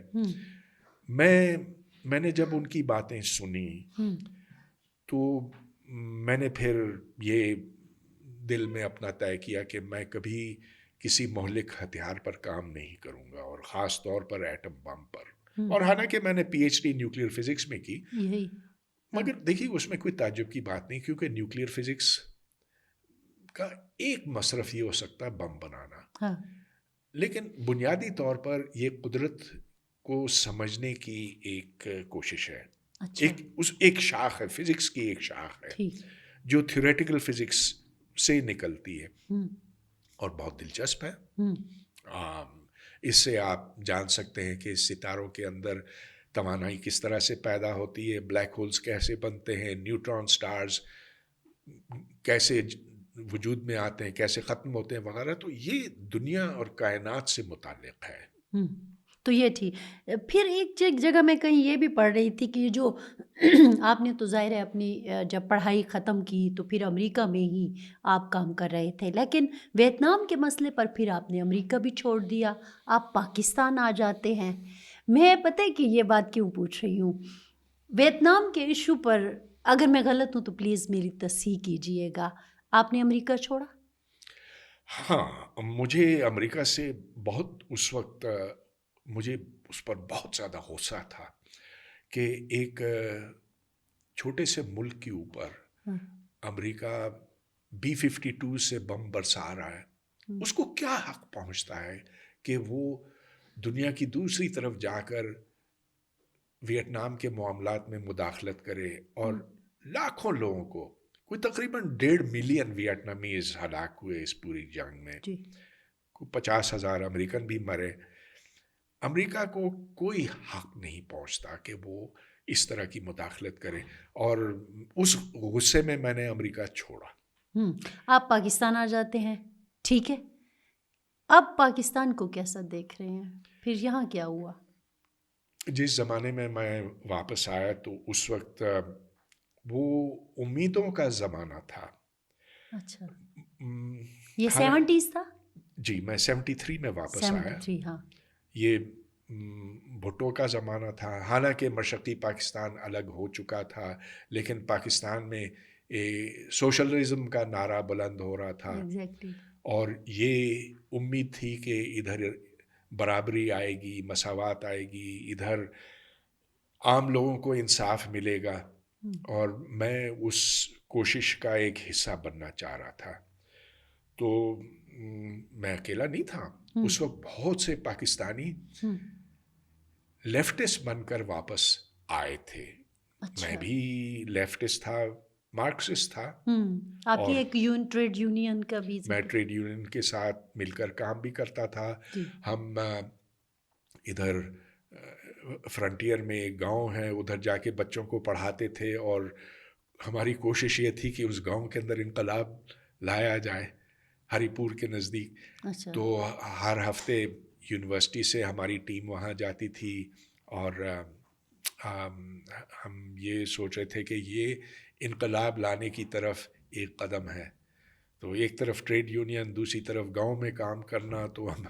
میں نے جب ان کی باتیں سنی تو میں نے پھر یہ دل میں اپنا طے کیا کہ میں کبھی کسی مہلک ہتھیار پر کام نہیں کروں گا, اور خاص طور پر ایٹم بم پر. اور حالانکہ میں نے P H D nuclear physics میں کی, مگر دیکھیے اس میں کوئی تعجب کی بات نہیں, کیونکہ نیوکلیئر فزکس کا ایک مصرف یہ ہو سکتا ہے بم بنانا, لیکن بنیادی طور پر یہ قدرت کو سمجھنے کی ایک کوشش ہے. ایک شاخ ہے, فزکس کی ایک شاخ ہے جو تھیوریٹیکل فزکس سے نکلتی ہے, اور بہت دلچسپ ہے. اس سے آپ جان سکتے ہیں کہ ستاروں کے اندر توانائی کس طرح سے پیدا ہوتی ہے, بلیک ہولز کیسے بنتے ہیں, نیوٹران سٹارز کیسے وجود میں آتے ہیں, کیسے ختم ہوتے ہیں وغیرہ. تو یہ دنیا اور کائنات سے متعلق ہے. تو یہ تھی. پھر ایک جگہ میں کہیں یہ بھی پڑھ رہی تھی کہ جو آپ نے تو ظاہر ہے اپنی جب پڑھائی ختم کی تو پھر امریکہ میں ہی آپ کام کر رہے تھے, لیکن ویتنام کے مسئلے پر پھر آپ نے امریکہ بھی چھوڑ دیا, آپ پاکستان آ جاتے ہیں. میں پتہ ہے کہ یہ بات کیوں پوچھ رہی ہوں, ویتنام کے ایشو پر اگر میں غلط ہوں تو پلیز میری تصحیح کیجیے گا, آپ نے امریکہ چھوڑا؟ ہاں, مجھے امریکہ سے بہت اس وقت مجھے اس پر بہت زیادہ غصہ تھا کہ ایک چھوٹے سے ملک کے اوپر امریکہ B-52 سے بم برسا رہا ہے. اس کو کیا حق پہنچتا ہے کہ وہ دنیا کی دوسری طرف جا کر ویتنام کے معاملات میں مداخلت کرے, اور لاکھوں لوگوں کو, کوئی تقریباً 1.5 ملین ویتنامیز ہلاک ہوئے اس پوری جنگ میں, 50,000 امریکن بھی مرے. امریکہ کو کوئی حق نہیں پہنچتا کہ وہ اس طرح کی مداخلت کرے, اور اس غصے میں نے امریکہ چھوڑا. آپ پاکستان آ جاتے ہیں, ٹھیک ہے, اب پاکستان کو کیسا دیکھ رہے ہیں, پھر یہاں کیا ہوا؟ جس زمانے میں واپس آیا تو اس وقت وہ امیدوں کا زمانہ تھا. اچھا, یہ 70s تھا؟ جی, میں 73 میں واپس آیا. ہاں, یہ بھٹو کا زمانہ تھا. حالانکہ مشرقی پاکستان الگ ہو چکا تھا, لیکن پاکستان میں سوشلزم کا نعرہ بلند ہو رہا تھا. اور یہ امید تھی کہ ادھر برابری آئے گی, مساوات آئے گی, ادھر عام لوگوں کو انصاف ملے گا. اور میں اس کوشش کا ایک حصہ بننا چاہ رہا تھا. تو میں اکیلا نہیں تھا. اس وقت بہت سے پاکستانی لیفٹسٹ بن کر واپس آئے تھے. میں بھی لیفٹسٹ تھا, مارکسسٹ تھا. آپ کی ایک ٹریڈ یونین کا بھی میں ٹریڈ یونین کے ساتھ مل کر کام بھی کرتا تھا. ہم ادھر فرنٹیئر میں ایک گاؤں ہے, ادھر جا کے بچوں کو پڑھاتے تھے, اور ہماری کوشش یہ تھی کہ اس گاؤں کے اندر انقلاب لایا جائے, ہری پور کے نزدیک. تو ہر ہفتے یونیورسٹی سے ہماری ٹیم وہاں جاتی تھی, اور ہم یہ سوچ رہے تھے کہ یہ انقلاب لانے کی طرف ایک قدم ہے. تو ایک طرف ٹریڈ یونین, دوسری طرف گاؤں میں کام کرنا. تو ہم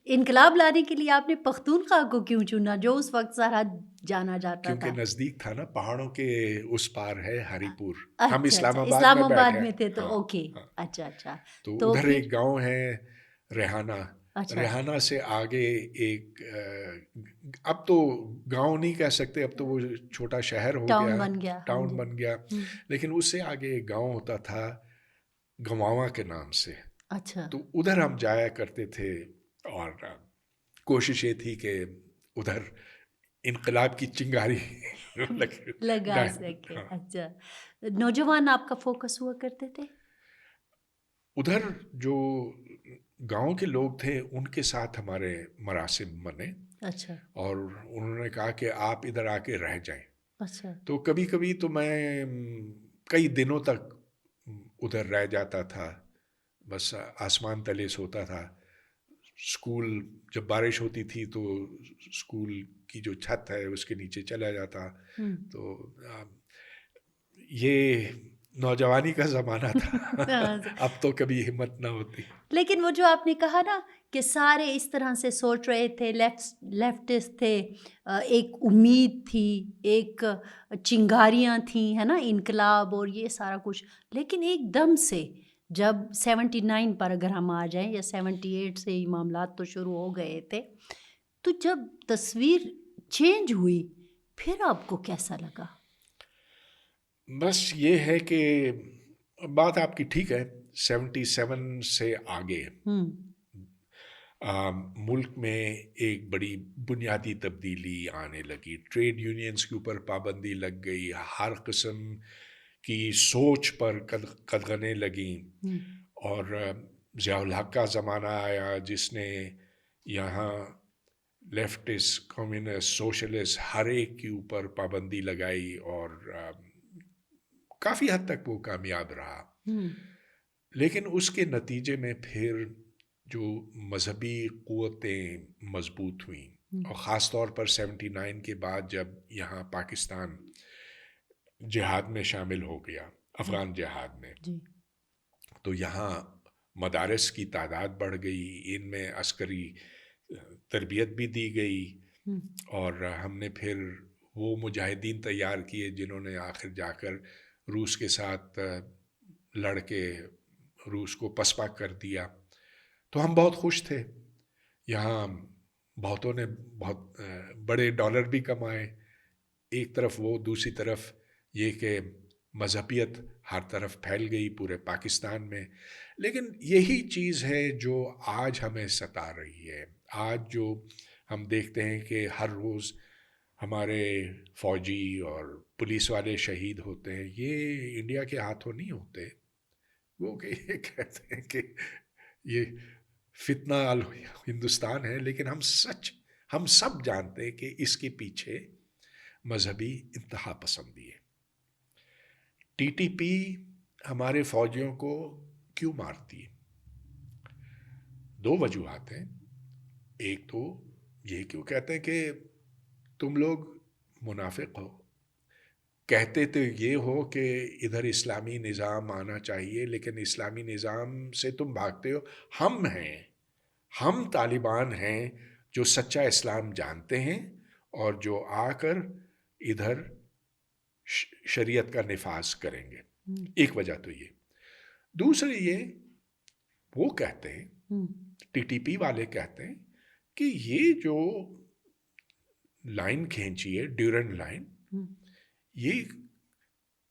انقلاب لانے کے لیے آپ نے پختونخوا کو کیوں چنا, جو اس وقت سرحد جانا جاتا تھا؟ کیونکہ نزدیک تھا نا, پہاڑوں کے اس پار ہے ہری پور. ہم اسلام آباد میں تھے تو اوکے. اچھا. تو ادھر ایک گاؤں ہے ریحانہ. ریحانہ سے آگے ایک, اب تو گاؤں نہیں کہہ سکتے, اب تو وہ چھوٹا شہر ہو گیا, ٹاؤن بن گیا. لیکن اس سے آگے ایک گاؤں ہوتا تھا گماواں کے نام سے. تو ادھر ہم جایا کرتے تھے, اور کوشش یہ تھی کہ ادھر انقلاب کی چنگاری لگا سکے. اچھا, نوجوان آپ کا فوکس ہوا کرتے تھے ادھر؟ جو گاؤں کے لوگ تھے ان کے ساتھ ہمارے مراسم بنے. اچھا. اور انہوں نے کہا کہ آپ ادھر آ کے رہ جائیں. اچھا. تو کبھی کبھی تو میں کئی دنوں تک ادھر رہ جاتا تھا, بس آسمان تلے سوتا تھا. اسکول جب بارش ہوتی تھی تو اسکول کی جو چھت ہے اس کے نیچے چلا جاتا. تو یہ نوجوانی کا زمانہ تھا, اب تو کبھی ہمت نہ ہوتی. لیکن وہ جو آپ نے کہا نا کہ سارے اس طرح سے سوچ رہے تھے, لیفٹسٹ تھے, ایک امید تھی, ایک چنگاریاں تھیں, ہے نا, انقلاب اور یہ سارا کچھ. لیکن ایک دم سے جب 79 پر اگر ہم آ جائیں, یا 78 سے ہی معاملات تو شروع ہو گئے تھے, تو جب تصویر چینج ہوئی پھر آپ کو کیسا لگا؟ بس یہ ہے کہ بات آپ کی ٹھیک ہے, 77 سے آگے ملک میں ایک بڑی بنیادی تبدیلی آنے لگی. ٹریڈ یونینز کے اوپر پابندی لگ گئی, ہر قسم کی سوچ پر قدغنیں لگیں, اور ضیاء الحق کا زمانہ آیا جس نے یہاں لیفٹسٹ, کمیونسٹ, سوشلسٹ ہر ایک کے اوپر پابندی لگائی, اور کافی حد تک وہ کامیاب رہا. لیکن اس کے نتیجے میں پھر جو مذہبی قوتیں مضبوط ہوئیں, اور خاص طور پر 79 کے بعد جب یہاں پاکستان جہاد میں شامل ہو گیا, افغان جہاد میں, تو یہاں مدارس کی تعداد بڑھ گئی, ان میں عسکری تربیت بھی دی گئی, اور ہم نے پھر وہ مجاہدین تیار کیے جنہوں نے آخر جا کر روس کے ساتھ لڑ کے روس کو پسپا کر دیا. تو ہم بہت خوش تھے. یہاں بہتوں نے بہت بڑے ڈالر بھی کمائے. ایک طرف وہ, دوسری طرف یہ کہ مذہبیت ہر طرف پھیل گئی پورے پاکستان میں. لیکن یہی چیز ہے جو آج ہمیں ستا رہی ہے. آج جو ہم دیکھتے ہیں کہ ہر روز ہمارے فوجی اور پولیس والے شہید ہوتے ہیں, یہ انڈیا کے ہاتھوں نہیں ہوتے. وہ کہ یہ کہتے ہیں کہ یہ فتنہ ہندوستان ہے, لیکن ہم سب جانتے ہیں کہ اس کے پیچھے مذہبی انتہا پسندی ہے. ٹی ٹی پی ہمارے فوجیوں کو کیوں مارتی ہے؟ 2 وجوہات ہیں. ایک تو یہ کیوں کہتے ہیں کہ تم لوگ منافق ہو, کہتے تو یہ ہو کہ ادھر اسلامی نظام آنا چاہیے, لیکن اسلامی نظام سے تم بھاگتے ہو. ہم طالبان ہیں جو سچا اسلام جانتے ہیں, اور جو آ کر ادھر شریعت کا نفاذ کریں گے. ایک وجہ تو یہ. دوسری یہ, وہ کہتے ہیں, ٹی ٹی پی والے کہتے ہیں کہ یہ جو لائن کھینچی ہے, ڈیورنڈ لائن, یہ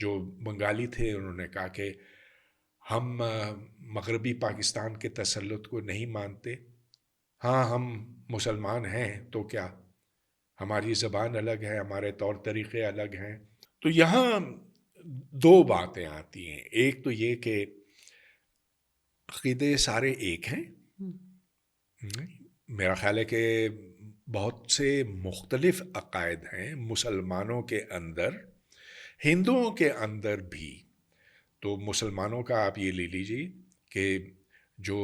جو بنگالی تھے انہوں نے کہا کہ ہم مغربی پاکستان کے تسلط کو نہیں مانتے، ہاں ہم مسلمان ہیں تو کیا، ہماری زبان الگ ہے، ہمارے طور طریقے الگ ہیں۔ تو یہاں دو باتیں آتی ہیں، ایک تو یہ کہ عقیدے سارے ایک ہیں، میرا خیال ہے کہ بہت سے مختلف عقائد ہیں مسلمانوں کے اندر، ہندوؤں کے اندر بھی۔ تو مسلمانوں کا آپ یہ لے لیجیے کہ جو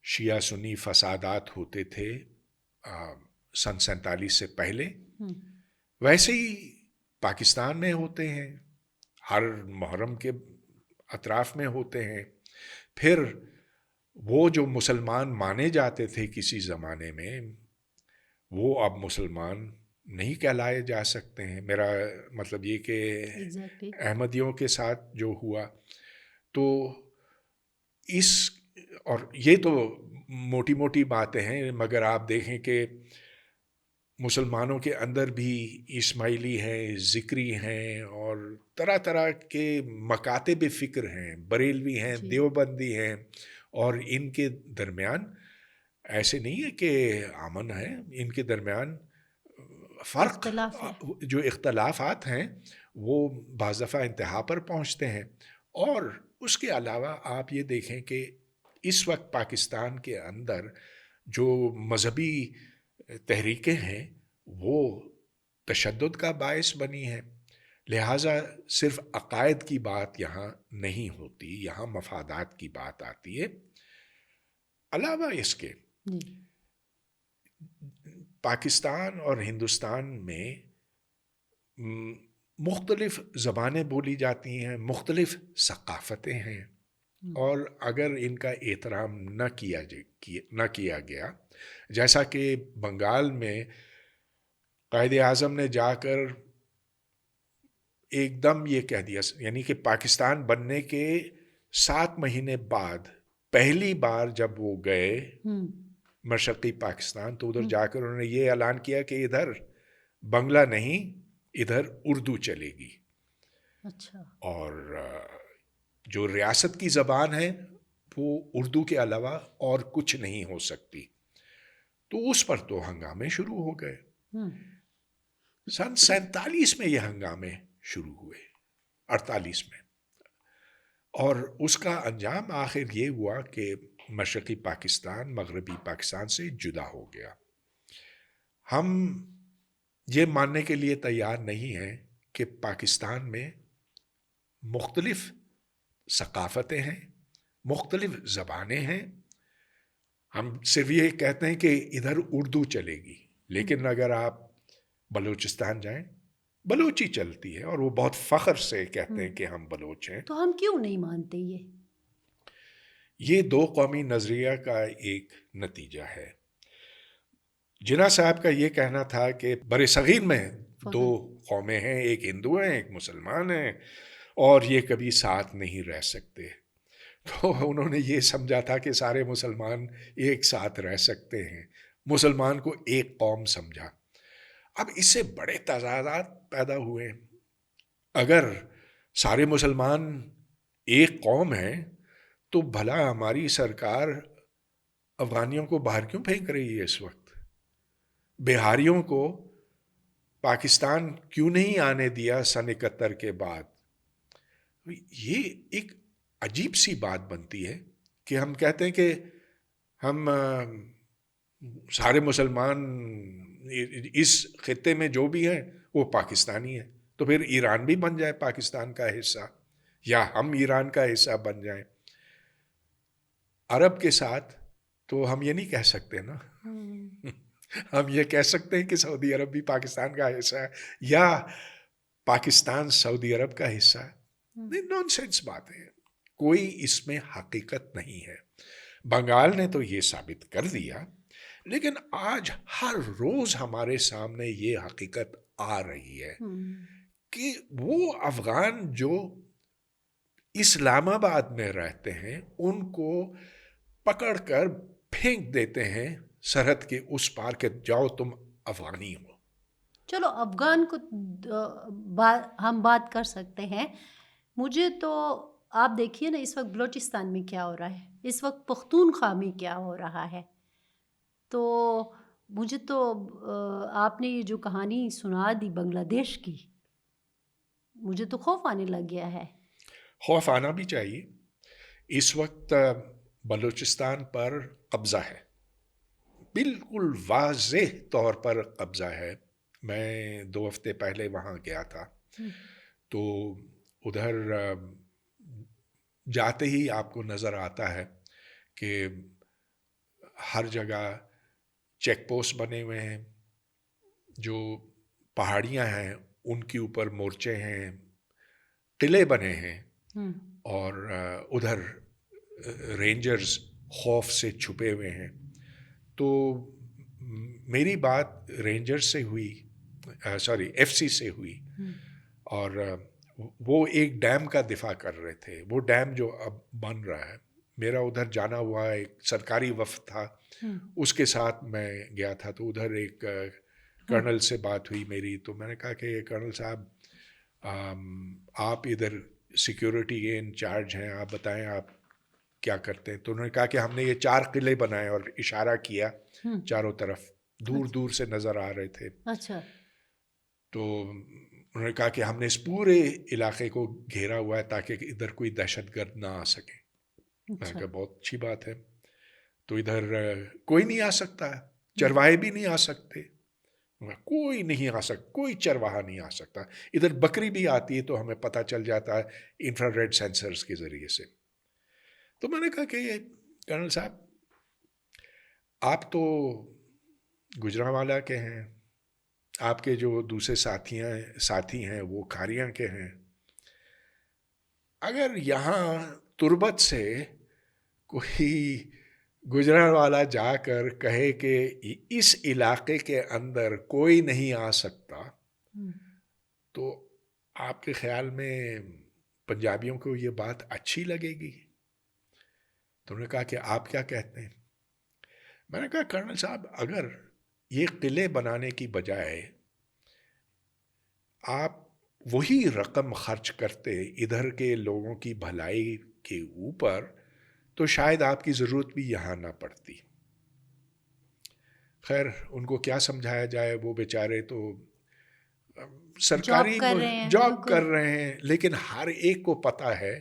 شیعہ سنی فسادات ہوتے تھے سن 47 سے پہلے، ویسے ہی پاکستان میں ہوتے ہیں، ہر محرم کے اطراف میں ہوتے ہیں۔ پھر وہ جو مسلمان مانے جاتے تھے کسی زمانے میں، وہ اب مسلمان نہیں کہلائے جا سکتے ہیں۔ میرا مطلب یہ کہ احمدیوں کے ساتھ جو ہوا، تو اور یہ تو موٹی موٹی باتیں ہیں، مگر آپ دیکھیں کہ مسلمانوں کے اندر بھی اسماعیلی ہیں، ذکری ہیں، اور طرح طرح کے مکاتب فکر ہیں، بریلوی ہیں، دیوبندی ہیں، اور ان کے درمیان ایسے نہیں ہے کہ امن ہے، ان کے درمیان فرق، جو اختلافات ہیں وہ بعض دفعہ انتہا پر پہنچتے ہیں۔ اور اس کے علاوہ آپ یہ دیکھیں کہ اس وقت پاکستان کے اندر جو مذہبی تحریکیں ہیں وہ تشدد کا باعث بنی ہیں، لہٰذا صرف عقائد کی بات یہاں نہیں ہوتی، یہاں مفادات کی بات آتی ہے۔ علاوہ اس کے پاکستان اور ہندوستان میں مختلف زبانیں بولی جاتی ہیں، مختلف ثقافتیں ہیں، اور اگر ان کا احترام نہ کیا گیا، جیسا کہ بنگال میں قائد اعظم نے جا کر ایک دم یہ کہہ دیا، یعنی کہ پاکستان بننے کے 7 مہینے بعد پہلی بار جب وہ گئے مشرقی پاکستان، تو ادھر جا کر انہوں نے یہ اعلان کیا کہ ادھر بنگلہ نہیں، ادھر اردو چلے گی۔ اچھا۔ اور جو ریاست کی زبان ہے وہ اردو کے علاوہ اور کچھ نہیں ہو سکتی۔ تو اس پر تو ہنگامے شروع ہو گئے۔ سن 47 میں یہ ہنگامے شروع ہوئے، 48 میں، اور اس کا انجام آخر یہ ہوا کہ مشرقی پاکستان مغربی پاکستان سے جدا ہو گیا۔ ہم یہ ماننے کے لیے تیار نہیں ہیں کہ پاکستان میں مختلف ثقافتیں ہیں، مختلف زبانیں ہیں۔ ہم صرف یہ کہتے ہیں کہ ادھر اردو چلے گی، لیکن اگر آپ بلوچستان جائیں، بلوچی چلتی ہے، اور وہ بہت فخر سے کہتے ہیں کہ ہم بلوچ ہیں۔ تو ہم کیوں نہیں مانتے؟ یہ دو قومی نظریہ کا ایک نتیجہ ہے۔ جناح صاحب کا یہ کہنا تھا کہ بر صغیر میں 2 قومیں ہیں، ایک ہندو ہیں، ایک مسلمان ہیں، اور یہ کبھی ساتھ نہیں رہ سکتے۔ تو انہوں نے یہ سمجھا تھا کہ سارے مسلمان ایک ساتھ رہ سکتے ہیں، مسلمان کو ایک قوم سمجھا۔ اب اس سے بڑے تضادات پیدا ہوئے۔ اگر سارے مسلمان ایک قوم ہیں تو بھلا ہماری سرکار افغانیوں کو باہر کیوں پھینک رہی ہے اس وقت؟ بہاریوں کو پاکستان کیوں نہیں آنے دیا سن 71 کے بعد؟ یہ ایک عجیب سی بات بنتی ہے کہ ہم کہتے ہیں کہ ہم سارے مسلمان اس خطے میں جو بھی ہیں وہ پاکستانی ہیں، تو پھر ایران بھی بن جائے پاکستان کا حصہ، یا ہم ایران کا حصہ بن جائیں۔ عرب کے ساتھ تو ہم یہ نہیں کہہ سکتے نا۔ ہم یہ کہہ سکتے ہیں کہ سعودی عرب بھی پاکستان کا حصہ ہے، یا پاکستان سعودی عرب کا حصہ ہے۔ نون سینس بات ہے، کوئی اس میں حقیقت نہیں ہے۔ بنگال نے تو یہ ثابت کر دیا، لیکن آج ہر روز ہمارے سامنے یہ حقیقت آ رہی ہے کہ وہ افغان جو اسلام آباد میں رہتے ہیں ان کو پکڑ کر پھینک دیتے ہیں سرحد کے اس پار کہ جاؤ تم افغانی ہو۔ چلو افغان کو ہم بات کر سکتے ہیں، مجھے تو آپ دیکھیے نا اس وقت بلوچستان میں کیا ہو رہا ہے، اس وقت پختونخوا میں کیا ہو رہا ہے. تو مجھے تو آپ نے یہ جو کہانی سنا دی بنگلہ دیش کی، مجھے تو خوف آنے لگ گیا ہے. خوف آنا بھی چاہیے. اس وقت بلوچستان پر قبضہ ہے، بالکل واضح طور پر قبضہ ہے. میں 2 ہفتے پہلے وہاں گیا تھا، تو ادھر جاتے ہی آپ کو نظر آتا ہے کہ ہر جگہ چیک پوسٹ بنے ہوئے ہیں، جو پہاڑیاں ہیں ان کے اوپر مورچے ہیں، قلعے بنے ہیں، اور ادھر رینجرز خوف سے چھپے ہوئے ہیں. تو میری بات رینجر سے ہوئی، ایف سی سے ہوئی، اور وہ ایک ڈیم کا دفاع کر رہے تھے. وہ ڈیم جو اب بن رہا ہے، میرا ادھر جانا ہوا ایک سرکاری وفد تھا، اس کے ساتھ میں گیا تھا. تو ادھر ایک کرنل سے بات ہوئی میری، تو میں نے کہا کہ کرنل صاحب آپ ادھر سیکیورٹی کے انچارج ہیں، آپ بتائیں آپ کیا کرتے ہیں. تو انہوں نے کہا کہ ہم نے یہ 4 قلعے بنائے، اور اشارہ کیا چاروں طرف، دور دور سے نظر آ رہے تھے. اچھا. تو انہوں نے کہا کہ ہم نے اس پورے علاقے کو گھیرا ہوا ہے تاکہ ادھر کوئی دہشت گرد نہ آ سکے. میں نے کہا بہت اچھی بات ہے. تو ادھر کوئی نہیں آ سکتا، چرواہے بھی نہیں آ سکتے، کوئی نہیں آ سکتا، کوئی چرواہا نہیں آ سکتا. ادھر بکری بھی آتی ہے تو ہمیں پتہ چل جاتا ہے انفرا ریڈ سینسرز کے ذریعے سے. تو میں نے کہا کہ کرنل صاحب آپ تو گجرانوالہ کے ہیں، آپ کے جو دوسرے ساتھی ہیں وہ کھاریاں کے ہیں. اگر یہاں تربت سے کوئی گجرانوالہ جا کر کہے کہ اس علاقے کے اندر کوئی نہیں آ سکتا، تو آپ کے خیال میں پنجابیوں کو یہ بات اچھی لگے گی؟ تو انہوں نے کہا کہ آپ کیا کہتے ہیں؟ میں نے کہا کرنل صاحب اگر یہ قلعے بنانے کی بجائے آپ وہی رقم خرچ کرتے ادھر کے لوگوں کی بھلائی کے اوپر، تو شاید آپ کی ضرورت بھی یہاں نہ پڑتی. خیر ان کو کیا سمجھایا جائے، وہ بیچارے تو سرکاری جاب کر رہے ہیں، لیکن ہر ایک کو پتہ ہے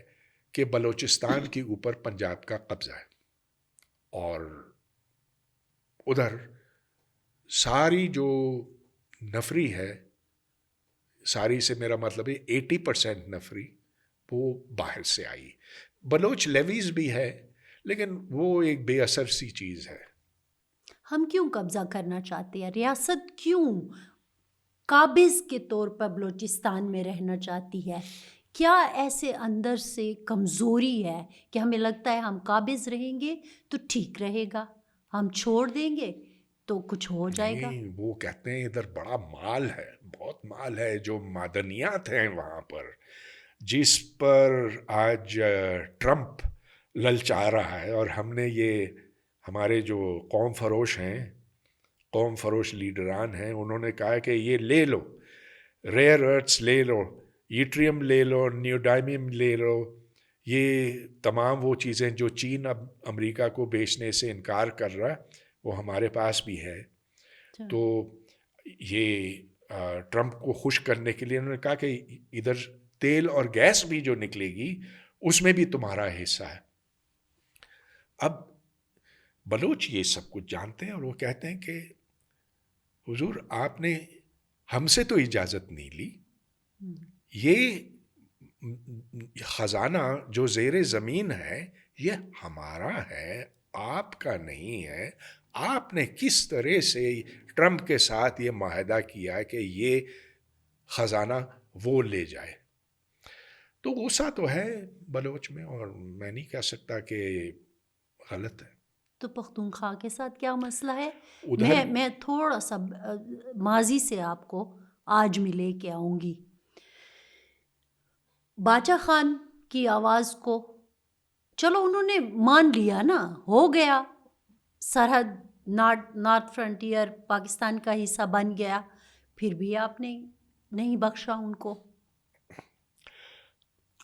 کہ بلوچستان کے اوپر پنجاب کا قبضہ ہے. اور ادھر ساری جو نفری ہے، ساری سے میرا مطلب ہے 80% نفری وہ باہر سے آئی. بلوچ لیویز بھی ہے لیکن وہ ایک بے اثر سی چیز ہے. ہم کیوں قبضہ کرنا چاہتے ہیں؟ ریاست کیوں قابض کے طور پر بلوچستان میں رہنا چاہتی ہے؟ کیا ایسے اندر سے کمزوری ہے کہ ہمیں لگتا ہے ہم قابض رہیں گے تو ٹھیک رہے گا، ہم چھوڑ دیں گے تو کچھ ہو جائے گا؟ نہیں، وہ کہتے ہیں ادھر بڑا مال ہے، بہت مال ہے، جو معدنیات ہیں وہاں پر، جس پر آج ٹرمپ للچا رہا ہے. اور ہم نے یہ ہمارے جو قوم فروش ہیں، قوم فروش لیڈران ہیں، انہوں نے کہا کہ یہ لے لو، ریئر ارتھس لے لو، یوٹریم لے لو، نیوڈائمیم لے لو. یہ تمام وہ چیزیں جو چین اب امریکہ کو بیچنے سے انکار کر رہا ہے وہ ہمارے پاس بھی ہے. تو یہ ٹرمپ کو خوش کرنے کے لیے انہوں نے کہا کہ ادھر تیل اور گیس بھی جو نکلے گی اس میں بھی تمہارا حصہ ہے. اب بلوچ یہ سب کچھ جانتے ہیں اور وہ کہتے ہیں کہ حضور آپ نے ہم سے تو اجازت نہیں لی، یہ خزانہ جو زیر زمین ہے یہ ہمارا ہے، آپ کا نہیں ہے. آپ نے کس طرح سے ٹرمپ کے ساتھ یہ معاہدہ کیا کہ یہ خزانہ وہ لے جائے؟ تو غصہ تو ہے بلوچ میں، اور میں نہیں کہہ سکتا کہ غلط ہے. تو پختونخوا کے ساتھ کیا مسئلہ ہے؟ ادھر میں تھوڑا سا ماضی سے آپ کو آج میں لے کے آؤں گی. باچا خان کی آواز کو چلو انہوں نے مان لیا نا، ہو گیا، سرحد نارتھ فرنٹیئر پاکستان کا حصہ بن گیا، پھر بھی آپ نے نہیں بخشا ان کو.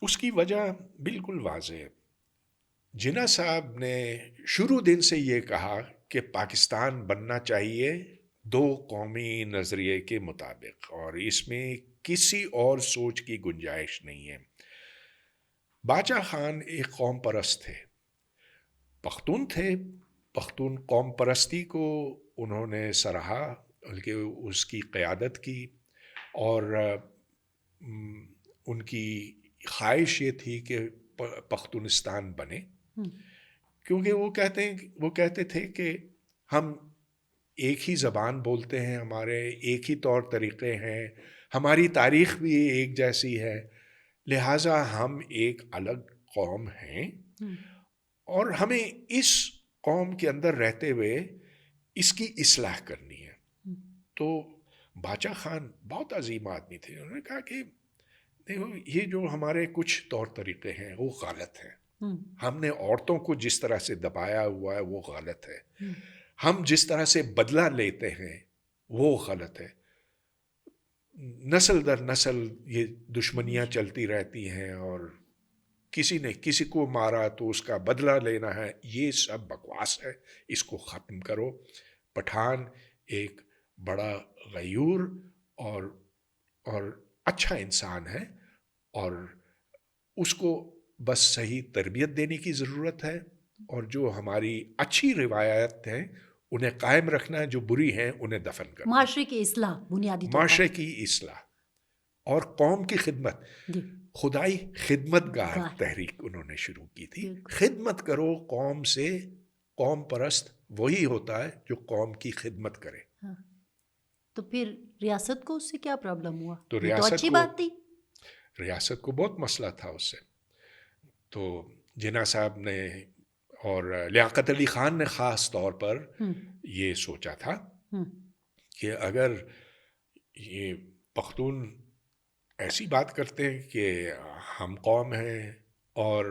اس کی وجہ بالکل واضح ہے. جناح صاحب نے شروع دن سے یہ کہا کہ پاکستان بننا چاہیے دو قومی نظریے کے مطابق، اور اس میں کسی اور سوچ کی گنجائش نہیں ہے. باچا خان ایک قوم پرست تھے، پختون تھے. پختون قوم پرستی کو انہوں نے سراہا، بلکہ اس کی قیادت کی، اور ان کی خواہش یہ تھی کہ پختونستان بنے، کیونکہ وہ کہتے تھے کہ ہم ایک ہی زبان بولتے ہیں، ہمارے ایک ہی طور طریقے ہیں، ہماری تاریخ بھی ایک جیسی ہے، لہٰذا ہم ایک الگ قوم ہیں اور ہمیں اس قوم کے اندر رہتے ہوئے اس کی اصلاح کرنی ہے. تو باچا خان بہت عظیم آدمی تھے. انہوں نے کہا کہ دیکھو، یہ جو ہمارے کچھ طور طریقے ہیں وہ غلط ہیں. ہم نے عورتوں کو جس طرح سے دبایا ہوا ہے وہ غلط ہے. ہم جس طرح سے بدلہ لیتے ہیں وہ غلط ہے. نسل در نسل یہ دشمنیاں چلتی رہتی ہیں، اور کسی نے کسی کو مارا تو اس کا بدلہ لینا ہے. یہ سب بکواس ہے، اس کو ختم کرو. پٹھان ایک بڑا غیور اور اچھا انسان ہے، اور اس کو بس صحیح تربیت دینے کی ضرورت ہے، اور جو ہماری اچھی روایات ہیں انہیں قائم رکھنا ہے، جو بری ہیں انہیں دفن کرنا. معاشرے کی اصلاح بنیادی طور پر. معاشرے کی اصلاح اور قوم کی خدمت. خدائی خدمت گار تحریک انہوں نے شروع کی تھی. خدمت کرو قوم سے. قوم پرست وہی ہوتا ہے جو قوم کی خدمت کرے. تو پھر ریاست کو اس سے کیا پرابلم ہوا؟ تو اچھی بات تھی. ریاست کو بہت مسئلہ تھا اس سے. تو جناح صاحب نے اور لیاقت علی خان نے خاص طور پر یہ سوچا تھا کہ اگر یہ پختون ایسی بات کرتے ہیں کہ ہم قوم ہیں، اور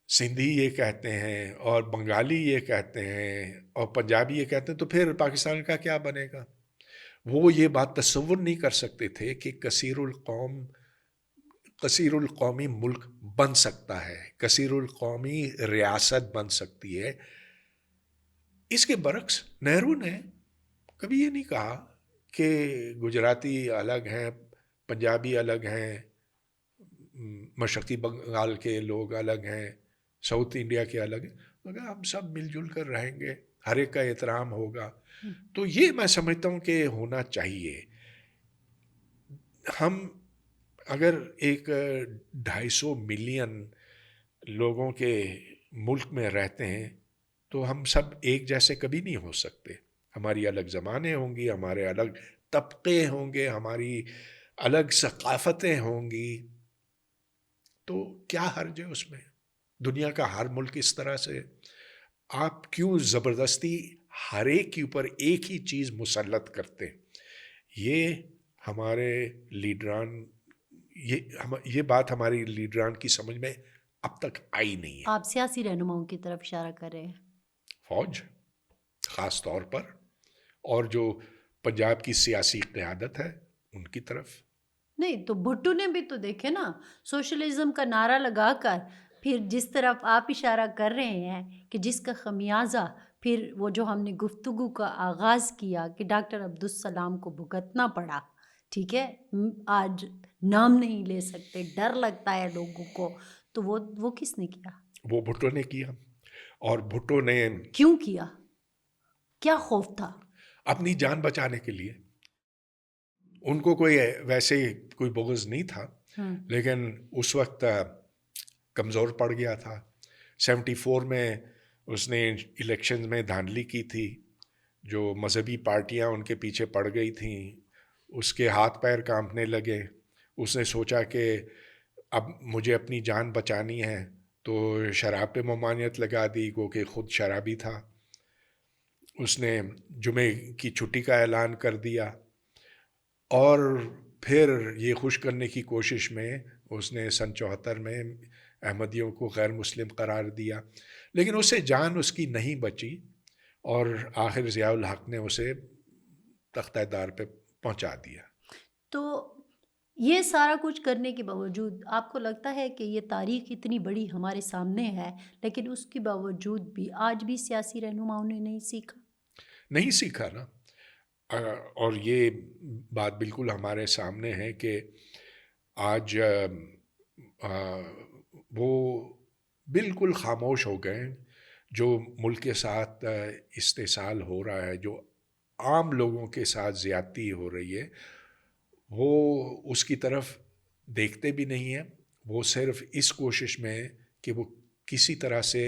سندھی یہ کہتے ہیں، اور بنگالی یہ کہتے ہیں، اور پنجابی یہ کہتے ہیں، تو پھر پاکستان کا کیا بنے گا؟ وہ یہ بات تصور نہیں کر سکتے تھے کہ کثیر القومی ملک بن سکتا ہے، کثیر القومی ریاست بن سکتی ہے. اس کے برعکس نہرو نے کبھی یہ نہیں کہا کہ گجراتی الگ ہیں، پنجابی الگ ہیں، مشرقی بنگال کے لوگ الگ ہیں، ساؤتھ انڈیا کے الگ ہیں، مگر ہم سب مل جل کر رہیں گے، ہر ایک کا احترام ہوگا. تو یہ میں سمجھتا ہوں کہ ہونا چاہیے. ہم اگر ایک 250 ملین لوگوں کے ملک میں رہتے ہیں تو ہم سب ایک جیسے کبھی نہیں ہو سکتے. ہماری الگ زبانیں ہوں گی، ہمارے الگ طبقے ہوں گے، ہماری الگ ثقافتیں ہوں گی. تو کیا حرج ہے اس میں؟ دنیا کا ہر ملک اس طرح سے. آپ کیوں زبردستی ہر ایک کے اوپر ایک ہی چیز مسلط کرتے؟ یہ ہمارے لیڈران یہ بات ہماری لیڈران کی سمجھ میں اب تک آئی نہیں ہے. آپ سیاسی رہنماؤں کی طرف اشارہ کر رہے ہیں؟ فوج خاص طور پر، اور جو پنجاب کی سیاسی قیادت ہے ان کی طرف. نہیں تو بھٹو نے بھی تو دیکھے نا، سوشلزم کا نعرہ لگا کر پھر جس طرف آپ اشارہ کر رہے ہیں کہ جس کا خمیازہ پھر وہ جو ہم نے گفتگو کا آغاز کیا کہ ڈاکٹر عبدالسلام کو بھگتنا پڑا. ٹھیک ہے، آج نام نہیں لے سکتے، ڈر لگتا ہے لوگوں کو، تو وہ کس نے کیا؟ وہ بھٹو نے کیا. اور بھٹو نے کیوں کیا؟ کیا خوف تھا؟ اپنی جان بچانے کے لیے. ان کو کوئی ویسے کوئی بغض نہیں تھا، لیکن اس وقت کمزور پڑ گیا تھا. 74 میں اس نے الیکشن میں دھاندلی کی تھی، جو مذہبی پارٹیاں ان کے پیچھے پڑ گئی تھیں، اس کے ہاتھ پیر کانپنے لگے. اس نے سوچا کہ اب مجھے اپنی جان بچانی ہے، تو شراب پہ ممانعت لگا دی، گو کہ خود شرابی تھا. اس نے جمعے کی چھٹی کا اعلان کر دیا، اور پھر یہ خوش کرنے کی کوشش میں اس نے سن 74 میں احمدیوں کو غیر مسلم قرار دیا. لیکن اسے جان اس کی نہیں بچی، اور آخر ضیاء الحق نے اسے تختہ دار پہ پہنچا دیا. تو یہ سارا کچھ کرنے کے باوجود آپ کو لگتا ہے کہ یہ تاریخ اتنی بڑی ہمارے سامنے ہے لیکن اس کے باوجود بھی آج بھی سیاسی رہنماؤں نے نہیں سیکھا؟ نہیں سیکھا نا. اور یہ بات بالکل ہمارے سامنے ہے کہ آج وہ بالکل خاموش ہو گئے ہیں. جو ملک کے ساتھ استحصال ہو رہا ہے، جو عام لوگوں کے ساتھ زیادتی ہو رہی ہے، وہ اس کی طرف دیکھتے بھی نہیں ہیں. وہ صرف اس کوشش میں ہے کہ وہ کسی طرح سے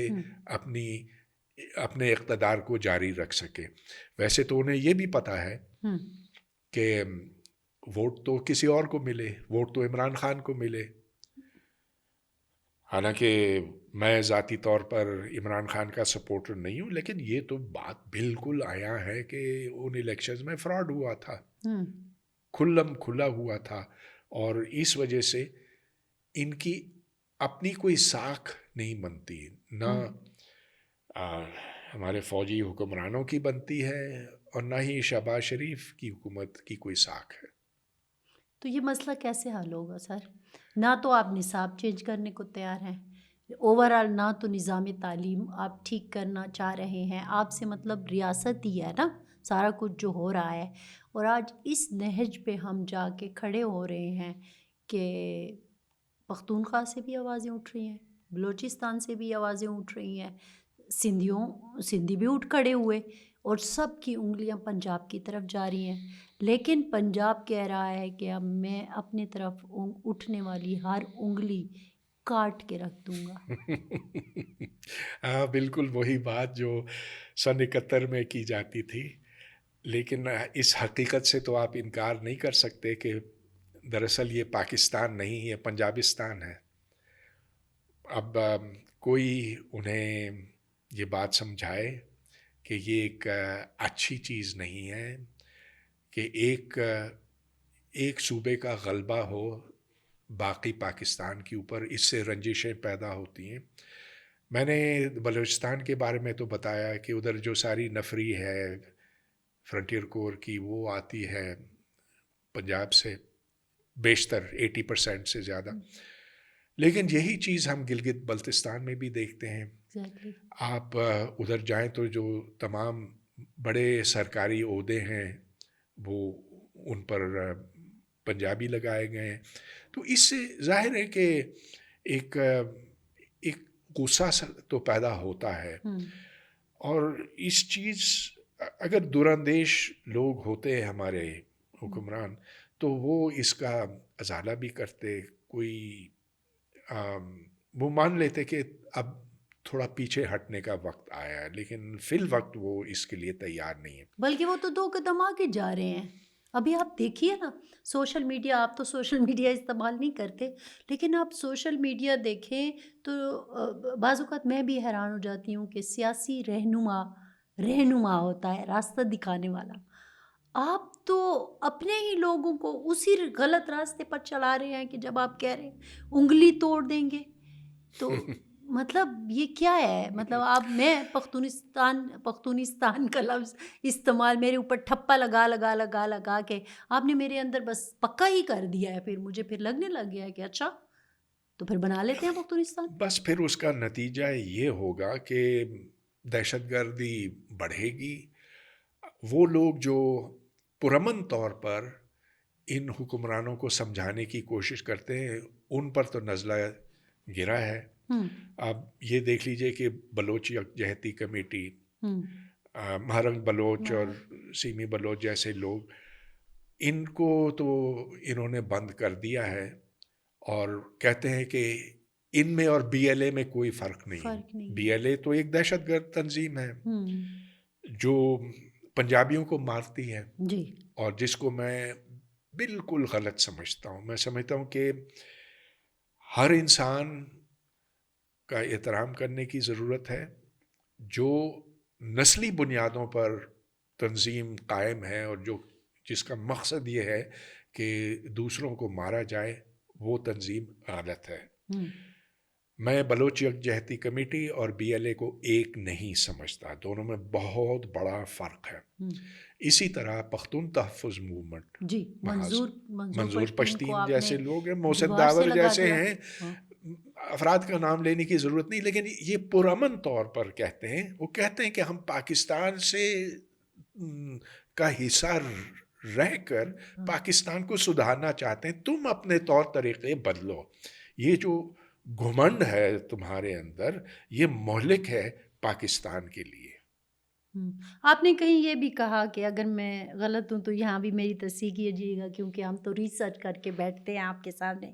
اپنے اقتدار کو جاری رکھ سکے. ویسے تو انہیں یہ بھی پتہ ہے کہ ووٹ تو کسی اور کو ملے، ووٹ تو عمران خان کو ملے. حالانکہ میں ذاتی طور پر عمران خان کا سپورٹر نہیں ہوں، لیکن یہ تو بات بالکل آیا ہے کہ ان الیکشنز میں فراڈ ہوا تھا، کھلم کھلا ہوا تھا. اور اس وجہ سے ان کی اپنی کوئی ساکھ نہیں بنتی، نہ ہمارے فوجی حکمرانوں کی بنتی ہے اور نہ ہی شہباز شریف کی حکومت کی کوئی ساکھ ہے. تو یہ مسئلہ کیسے حل ہوگا سر؟ نہ تو آپ نصاب چینج کرنے کو تیار ہیں، اوورآل نہ تو نظام تعلیم آپ ٹھیک کرنا چاہ رہے ہیں. آپ سے مطلب ریاست ہی ہے نا سارا کچھ جو ہو رہا ہے. اور آج اس نہج پہ ہم جا کے کھڑے ہو رہے ہیں کہ پختونخوا سے بھی آوازیں اٹھ رہی ہیں، بلوچستان سے بھی آوازیں اٹھ رہی ہیں، سندھی بھی اٹھ کھڑے ہوئے اور سب کی انگلیاں پنجاب کی طرف جا رہی ہیں. لیکن پنجاب کہہ رہا ہے کہ اب میں اپنے طرف اٹھنے والی ہر انگلی کاٹ کے رکھ دوں گا. ہاں بالکل وہی بات جو سن 71 میں کی جاتی تھی. لیکن اس حقیقت سے تو آپ انکار نہیں کر سکتے کہ دراصل یہ پاکستان نہیں، یہ پنجابستان ہے. اب کوئی انہیں یہ بات سمجھائے کہ یہ ایک اچھی چیز نہیں ہے کہ ایک صوبے کا غلبہ ہو باقی پاکستان کے اوپر، اس سے رنجشیں پیدا ہوتی ہیں. میں نے بلوچستان کے بارے میں تو بتایا کہ ادھر جو ساری نفری ہے فرنٹیئر کور کی، وہ آتی ہے پنجاب سے، بیشتر 80% سے زیادہ. لیکن یہی چیز ہم گلگت بلتستان میں بھی دیکھتے ہیں. آپ ادھر جائیں تو جو تمام بڑے سرکاری عہدے ہیں وہ ان پر پنجابی لگائے گئے ہیں. تو اس سے ظاہر ہے کہ ایک غصہ تو پیدا ہوتا ہے. اور اس چیز اگر دوراندیش لوگ ہوتے ہیں ہمارے حکمران تو وہ اس کا ازالہ بھی کرتے، کوئی وہ مان لیتے کہ اب تھوڑا پیچھے ہٹنے کا وقت آیا ہے. لیکن فی الوقت وہ اس کے لیے تیار نہیں ہے، بلکہ وہ تو 2 قدم آگے جا رہے ہیں. ابھی آپ دیکھیے نا سوشل میڈیا، آپ تو سوشل میڈیا استعمال نہیں کرتے لیکن آپ سوشل میڈیا دیکھیں تو بعض اوقات میں بھی حیران ہو جاتی ہوں کہ سیاسی رہنما ہوتا ہے، راستہ دکھانے والا. آپ تو اپنے ہی لوگوں کو اسی غلط راستے پر چلا رہے ہیں کہ جب آپ کہہ رہے ہیں انگلی توڑ دیں گے تو مطلب یہ کیا ہے؟ مطلب آپ میں پختونستان کا لفظ استعمال میرے اوپر ٹھپا لگا کے آپ نے میرے اندر بس پکا ہی کر دیا ہے. پھر مجھے لگنے لگ گیا ہے کہ اچھا تو پھر بنا لیتے ہیں پختونستان. بس پھر اس کا نتیجہ یہ ہوگا کہ دہشت گردی بڑھے گی. وہ لوگ جو پرامن طور پر ان حکمرانوں کو سمجھانے کی کوشش کرتے ہیں ان پر تو نزلہ گرا ہے. اب یہ دیکھ لیجئے کہ بلوچ یکجہتی کمیٹی، مہرنگ بلوچ اور سیمی بلوچ جیسے لوگ، ان کو تو انہوں نے بند کر دیا ہے اور کہتے ہیں کہ ان میں اور بی ایل اے میں کوئی فرق نہیں. بی ایل اے تو ایک دہشت گرد تنظیم ہے جو پنجابیوں کو مارتی ہے اور جس کو میں بالکل غلط سمجھتا ہوں. میں سمجھتا ہوں کہ ہر انسان کا احترام کرنے کی ضرورت ہے. جو نسلی بنیادوں پر تنظیم قائم ہے اور جس کا مقصد یہ ہے کہ دوسروں کو مارا جائے، وہ تنظیم غلط ہے. میں بلوچ یکجہتی کمیٹی اور BLA کو ایک نہیں سمجھتا، دونوں میں بہت بڑا فرق ہے۔ اسی طرح پختون تحفظ موومنٹ، جی، منظور پشتین کو پشتین آپ جیسے نے لوگ ہیں، محسن دیوار سے داور لگا جیسے دیا۔ ہیں، ہاں، افراد کا نام لینے کی ضرورت نہیں، لیکن یہ پرامن طور پر کہتے ہیں، وہ کہتے ہیں کہ ہم پاکستان سے کا حصہ رہ کر پاکستان کو سدھارنا چاہتے ہیں، تم اپنے طور طریقے بدلو۔ یہ جو گھمنڈ ہے تمہارے اندر، یہ مہلک ہے پاکستان کے لیے۔ آپ نے کہیں یہ بھی کہا کہ اگر میں غلط ہوں تو یہاں بھی میری تصحیح کیجیے گا، کیونکہ ہم تو ریسرچ کر کے بیٹھتے ہیں آپ کے سامنے،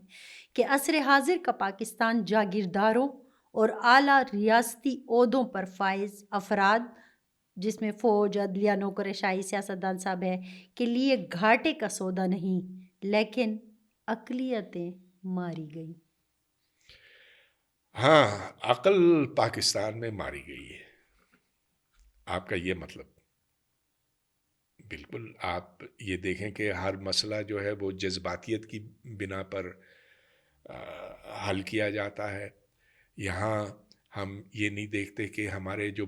کہ عصر حاضر کا پاکستان جاگیرداروں اور اعلیٰ ریاستی عہدوں پر فائز افراد، جس میں فوج، عدلیہ، نوکرشاہی، سیاستدان سب ہے، کے لیے گھاٹے کا سودا نہیں، لیکن اقلیتیں ماری گئیں۔ ہاں، عقل پاکستان میں ماری گئی ہے، آپ کا یہ مطلب؟ بالکل، آپ یہ دیکھیں کہ ہر مسئلہ جو ہے وہ جذباتیت کی بنا پر حل کیا جاتا ہے۔ یہاں ہم یہ نہیں دیکھتے کہ ہمارے جو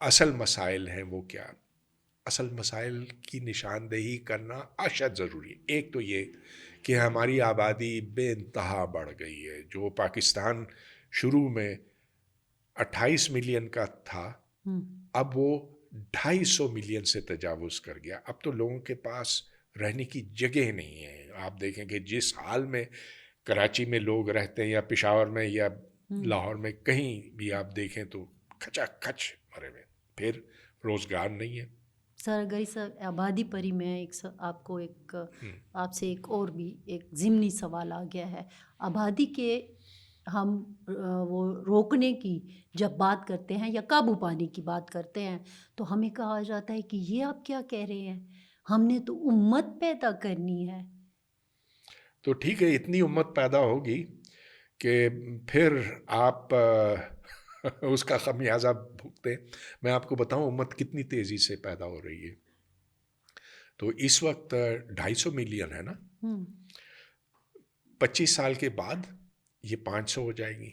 اصل مسائل ہیں وہ کیا۔ اصل مسائل کی نشاندہی کرنا اشد ضروری ہے۔ ایک تو یہ کہ ہماری آبادی بے انتہا بڑھ گئی ہے۔ جو پاکستان شروع میں 28 ملین کا تھا، اب وہ 250 ملین سے تجاوز کر گیا۔ اب تو لوگوں کے پاس رہنے کی جگہ نہیں ہے۔ آپ دیکھیں کہ جس حال میں کراچی میں لوگ رہتے ہیں، یا پشاور میں، یا لاہور میں، کہیں بھی آپ دیکھیں تو کھچا کھچ مرے ہوئے، پھر روزگار نہیں ہے۔ سر اگر اس آبادی پر ہی میں آپ کو آپ سے ایک اور بھی ایک ضمنی سوال آ گیا ہے۔ آبادی کے ہم وہ روکنے کی جب بات کرتے ہیں یا قابو پانے کی بات کرتے ہیں تو ہمیں کہا جاتا ہے کہ یہ آپ کیا کہہ رہے ہیں، ہم نے تو امت پیدا کرنی ہے۔ تو ٹھیک ہے، اتنی امت پیدا ہوگی کہ پھر آپ اس کا خمیازہ بھگتے۔ میں آپ کو بتاؤں امت کتنی تیزی سے پیدا ہو رہی ہے۔ تو اس وقت 250 ملین ہے نا، 25 سال کے بعد یہ 500 ہو جائے گی،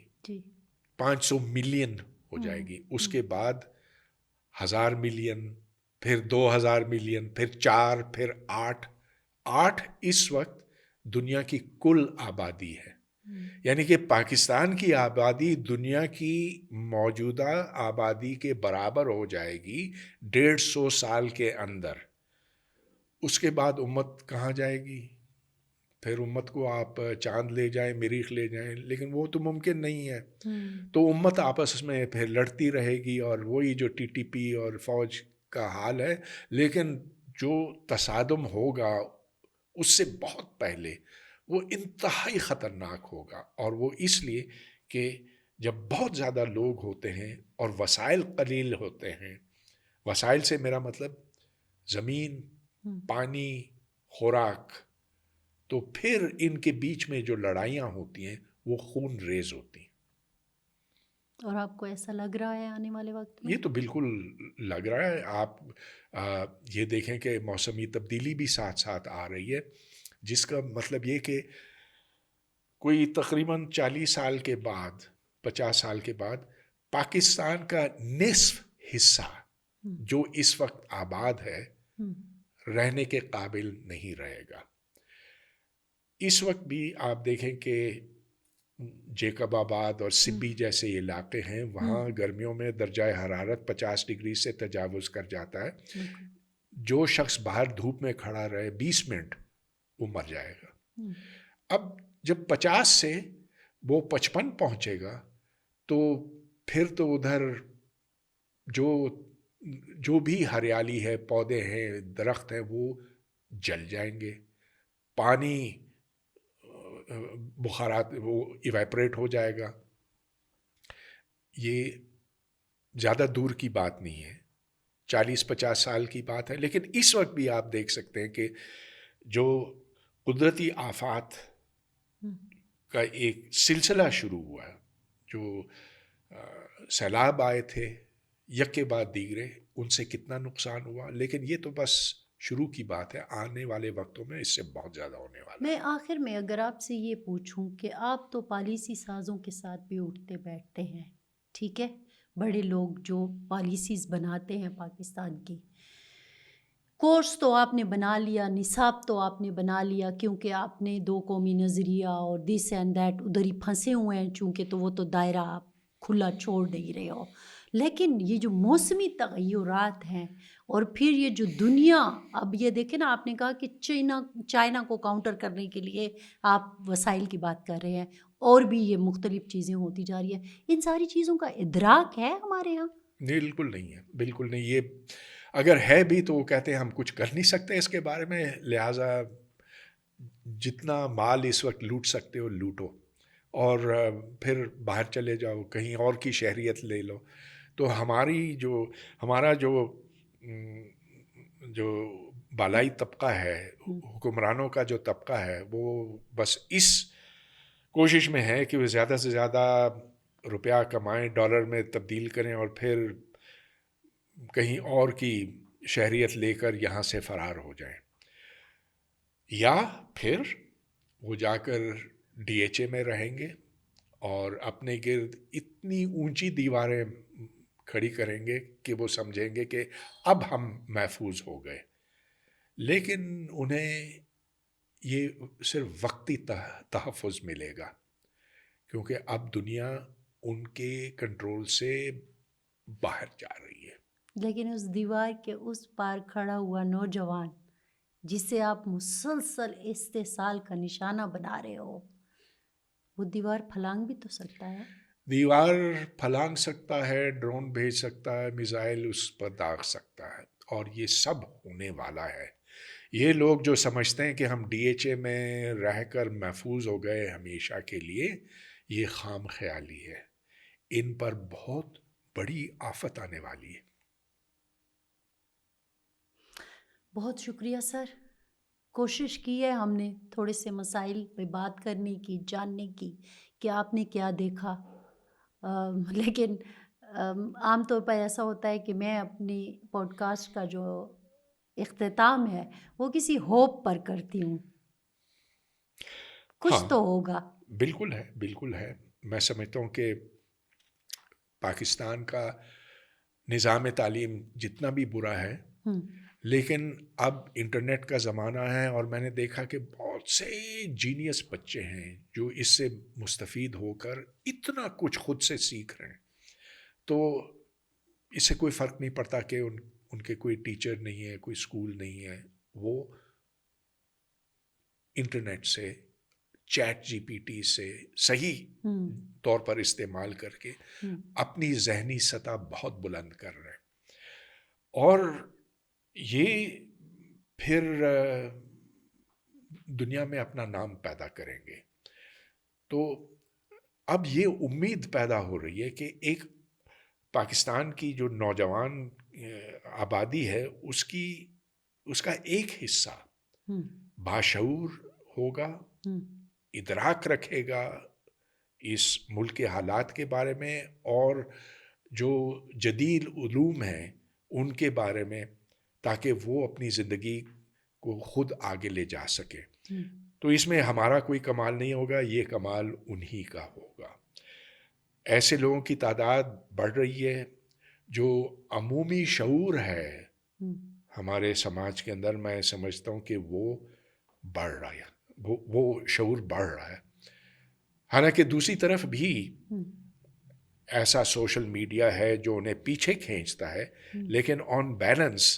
500 ملین ہو جائے گی۔ اس کے بعد 1000 ملین، پھر 2000 ملین، پھر 4، پھر 8 اس وقت دنیا کی کل آبادی ہے۔ یعنی کہ پاکستان کی آبادی دنیا کی موجودہ آبادی کے برابر ہو جائے گی 150 سال کے اندر۔ اس کے بعد امت کہاں جائے گی؟ پھر امت کو آپ چاند لے جائیں، مریخ لے جائیں، لیکن وہ تو ممکن نہیں ہے۔ تو امت آپس میں پھر لڑتی رہے گی، اور وہی جو TTP اور فوج کا حال ہے۔ لیکن جو تصادم ہوگا اس سے بہت پہلے وہ انتہائی خطرناک ہوگا، اور وہ اس لیے کہ جب بہت زیادہ لوگ ہوتے ہیں اور وسائل قلیل ہوتے ہیں، وسائل سے میرا مطلب زمین، پانی، خوراک، تو پھر ان کے بیچ میں جو لڑائیاں ہوتی ہیں وہ خون ریز ہوتی ہیں۔ اور آپ کو ایسا لگ رہا ہے آنے والے وقت میں؟ یہ تو بالکل لگ رہا ہے۔ آپ یہ دیکھیں کہ موسمی تبدیلی بھی ساتھ ساتھ آ رہی ہے، جس کا مطلب یہ کہ کوئی تقریباً 40 سال کے بعد، 50 سال کے بعد، پاکستان کا نصف حصہ جو اس وقت آباد ہے رہنے کے قابل نہیں رہے گا۔ اس وقت بھی آپ دیکھیں کہ جیکب آباد اور سبی جیسے علاقے ہیں، وہاں گرمیوں میں درجہ حرارت 50 ڈگری سے تجاوز کر جاتا ہے۔ جو شخص باہر دھوپ میں کھڑا رہے 20 منٹ وہ مر جائے گا۔ اب جب 50 سے وہ 55 پہنچے گا تو پھر تو ادھر جو بھی ہریالی ہے، پودے ہیں، درخت ہیں، وہ جل جائیں گے۔ پانی بخارات وہ ایویپریٹ ہو جائے گا۔ یہ زیادہ دور کی بات نہیں ہے، 40-50 سال کی بات ہے۔ لیکن اس وقت بھی آپ دیکھ سکتے ہیں کہ جو قدرتی آفات کا ایک سلسلہ شروع ہوا ہے، جو سیلاب آئے تھے یک کے بعد دیگرے، ان سے کتنا نقصان ہوا۔ لیکن یہ تو بس شروع کی بات ہے. آنے والے وقتوں میں اس سے بہت زیادہ ہونے والا ہے. میں آخر میں اگر آپ سے یہ پوچھوں کہ آپ تو پالیسی سازوں کے ساتھ بھی اٹھتے بیٹھتے ہیں، ٹھیک ہے، بڑے لوگ جو پالیسیز بناتے ہیں پاکستان کی، کورس تو آپ نے بنا لیا، نصاب تو آپ نے بنا لیا، کیونکہ آپ نے دو قومی نظریہ اور دس اینڈ دیٹ ادھر ہی پھنسے ہوئے ہیں، چونکہ تو وہ تو دائرہ آپ کھلا چھوڑ نہیں رہے ہو. لیکن یہ جو موسمی تغیرات ہیں اور پھر یہ جو دنیا، اب یہ دیکھیں نا، آپ نے کہا کہ چائنا کو کاؤنٹر کرنے کے لیے آپ وسائل کی بات کر رہے ہیں، اور بھی یہ مختلف چیزیں ہوتی جا رہی ہیں. ان ساری چیزوں کا ادراک ہے ہمارے یہاں؟ بالکل نہیں ہے، بالکل نہیں. یہ اگر ہے بھی تو وہ کہتے ہیں ہم کچھ کر نہیں سکتے اس کے بارے میں، لہٰذا جتنا مال اس وقت لوٹ سکتے ہو لوٹو، اور پھر باہر چلے جاؤ، کہیں اور کی شہریت لے لو. تو ہمارا جو بالائی طبقہ ہے، حکمرانوں کا جو طبقہ ہے، وہ بس اس کوشش میں ہے کہ وہ زیادہ سے زیادہ روپیہ کمائیں، ڈالر میں تبدیل کریں، اور پھر کہیں اور کی شہریت لے کر یہاں سے فرار ہو جائیں، یا پھر وہ جا کر ڈی ایچ اے میں رہیں گے اور اپنے گرد اتنی اونچی دیواریں کھڑی کریں گے کہ وہ سمجھیں گے کہ اب ہم محفوظ ہو گئے. لیکن انہیں یہ صرف وقتی تحفظ ملے گا، کیونکہ اب دنیا ان کے کنٹرول سے باہر جا رہی ہے. لیکن اس دیوار کے اس پار کھڑا ہوا نوجوان جسے آپ مسلسل استحصال کا نشانہ بنا رہے ہو، وہ دیوار پھلانگ بھی تو سکتا ہے. دیوار پھلانگ سکتا ہے، ڈرون بھیج سکتا ہے، میزائل اس پر داغ سکتا ہے، اور یہ سب ہونے والا ہے. یہ لوگ جو سمجھتے ہیں کہ ہم ڈی ایچ اے میں رہ کر محفوظ ہو گئے ہمیشہ کے لیے، یہ خام خیالی ہے. ان پر بہت بڑی آفت آنے والی ہے. بہت شکریہ سر. کوشش کی ہے ہم نے تھوڑے سے مسائل پہ بات کرنے کی، جاننے کی کہ آپ نے کیا دیکھا، لیکن عام طور پر ایسا ہوتا ہے کہ میں اپنی پوڈ کاسٹ کا جو اختتام ہے وہ کسی ہوپ پر کرتی ہوں. کچھ ہاں، تو ہوگا. بالکل ہے، بالکل ہے. میں سمجھتا ہوں کہ پاکستان کا نظام تعلیم جتنا بھی برا ہے، لیکن اب انٹرنیٹ کا زمانہ ہے، اور میں نے دیکھا کہ بہت سے جینیس بچے ہیں جو اس سے مستفید ہو کر اتنا کچھ خود سے سیکھ رہے ہیں. تو اس سے کوئی فرق نہیں پڑتا کہ ان کے کوئی ٹیچر نہیں ہے، کوئی اسکول نہیں ہے. وہ انٹرنیٹ سے، چیٹ جی پی ٹی سے صحیح طور پر استعمال کر کے اپنی ذہنی سطح بہت بلند کر رہے ہیں، اور یہ پھر دنیا میں اپنا نام پیدا کریں گے. تو اب یہ امید پیدا ہو رہی ہے کہ ایک پاکستان کی جو نوجوان آبادی ہے، اس کا ایک حصہ باشعور ہوگا، ادراک رکھے گا اس ملک کے حالات کے بارے میں، اور جو جدید علوم ہیں ان کے بارے میں، تاکہ وہ اپنی زندگی کو خود آگے لے جا سکے. تو اس میں ہمارا کوئی کمال نہیں ہوگا، یہ کمال انہی کا ہوگا. ایسے لوگوں کی تعداد بڑھ رہی ہے. جو عمومی شعور ہے ہمارے سماج کے اندر، میں سمجھتا ہوں کہ وہ بڑھ رہا ہے، وہ شعور بڑھ رہا ہے. حالانکہ دوسری طرف بھی ایسا سوشل میڈیا ہے جو انہیں پیچھے کھینچتا ہے، لیکن آن بیلنس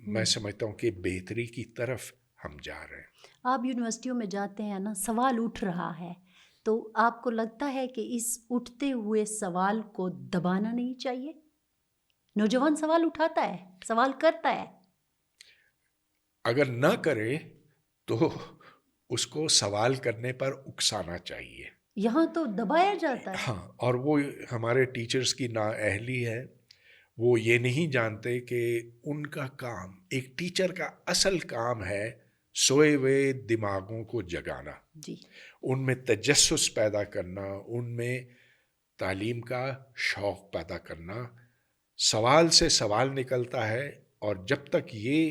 میں سمجھتا ہوں کہ بہتری کی طرف ہم جا رہے ہیں. آپ یونیورسٹیوں میں جاتے ہیں نا، سوال اٹھ رہا ہے، تو آپ کو لگتا ہے کہ اس اٹھتے ہوئے سوال کو دبانا نہیں چاہیے؟ نوجوان سوال اٹھاتا ہے، سوال کرتا ہے. اگر نہ کرے تو اس کو سوال کرنے پر اکسانا چاہیے. یہاں تو دبایا جاتا ہے. ہاں، اور وہ ہمارے ٹیچرز کی نااہلی ہے. وہ یہ نہیں جانتے کہ ان کا کام، ایک ٹیچر کا اصل کام ہے سوئے ہوئے دماغوں کو جگانا، جی، ان میں تجسس پیدا کرنا، ان میں تعلیم کا شوق پیدا کرنا. سوال سے سوال نکلتا ہے، اور جب تک یہ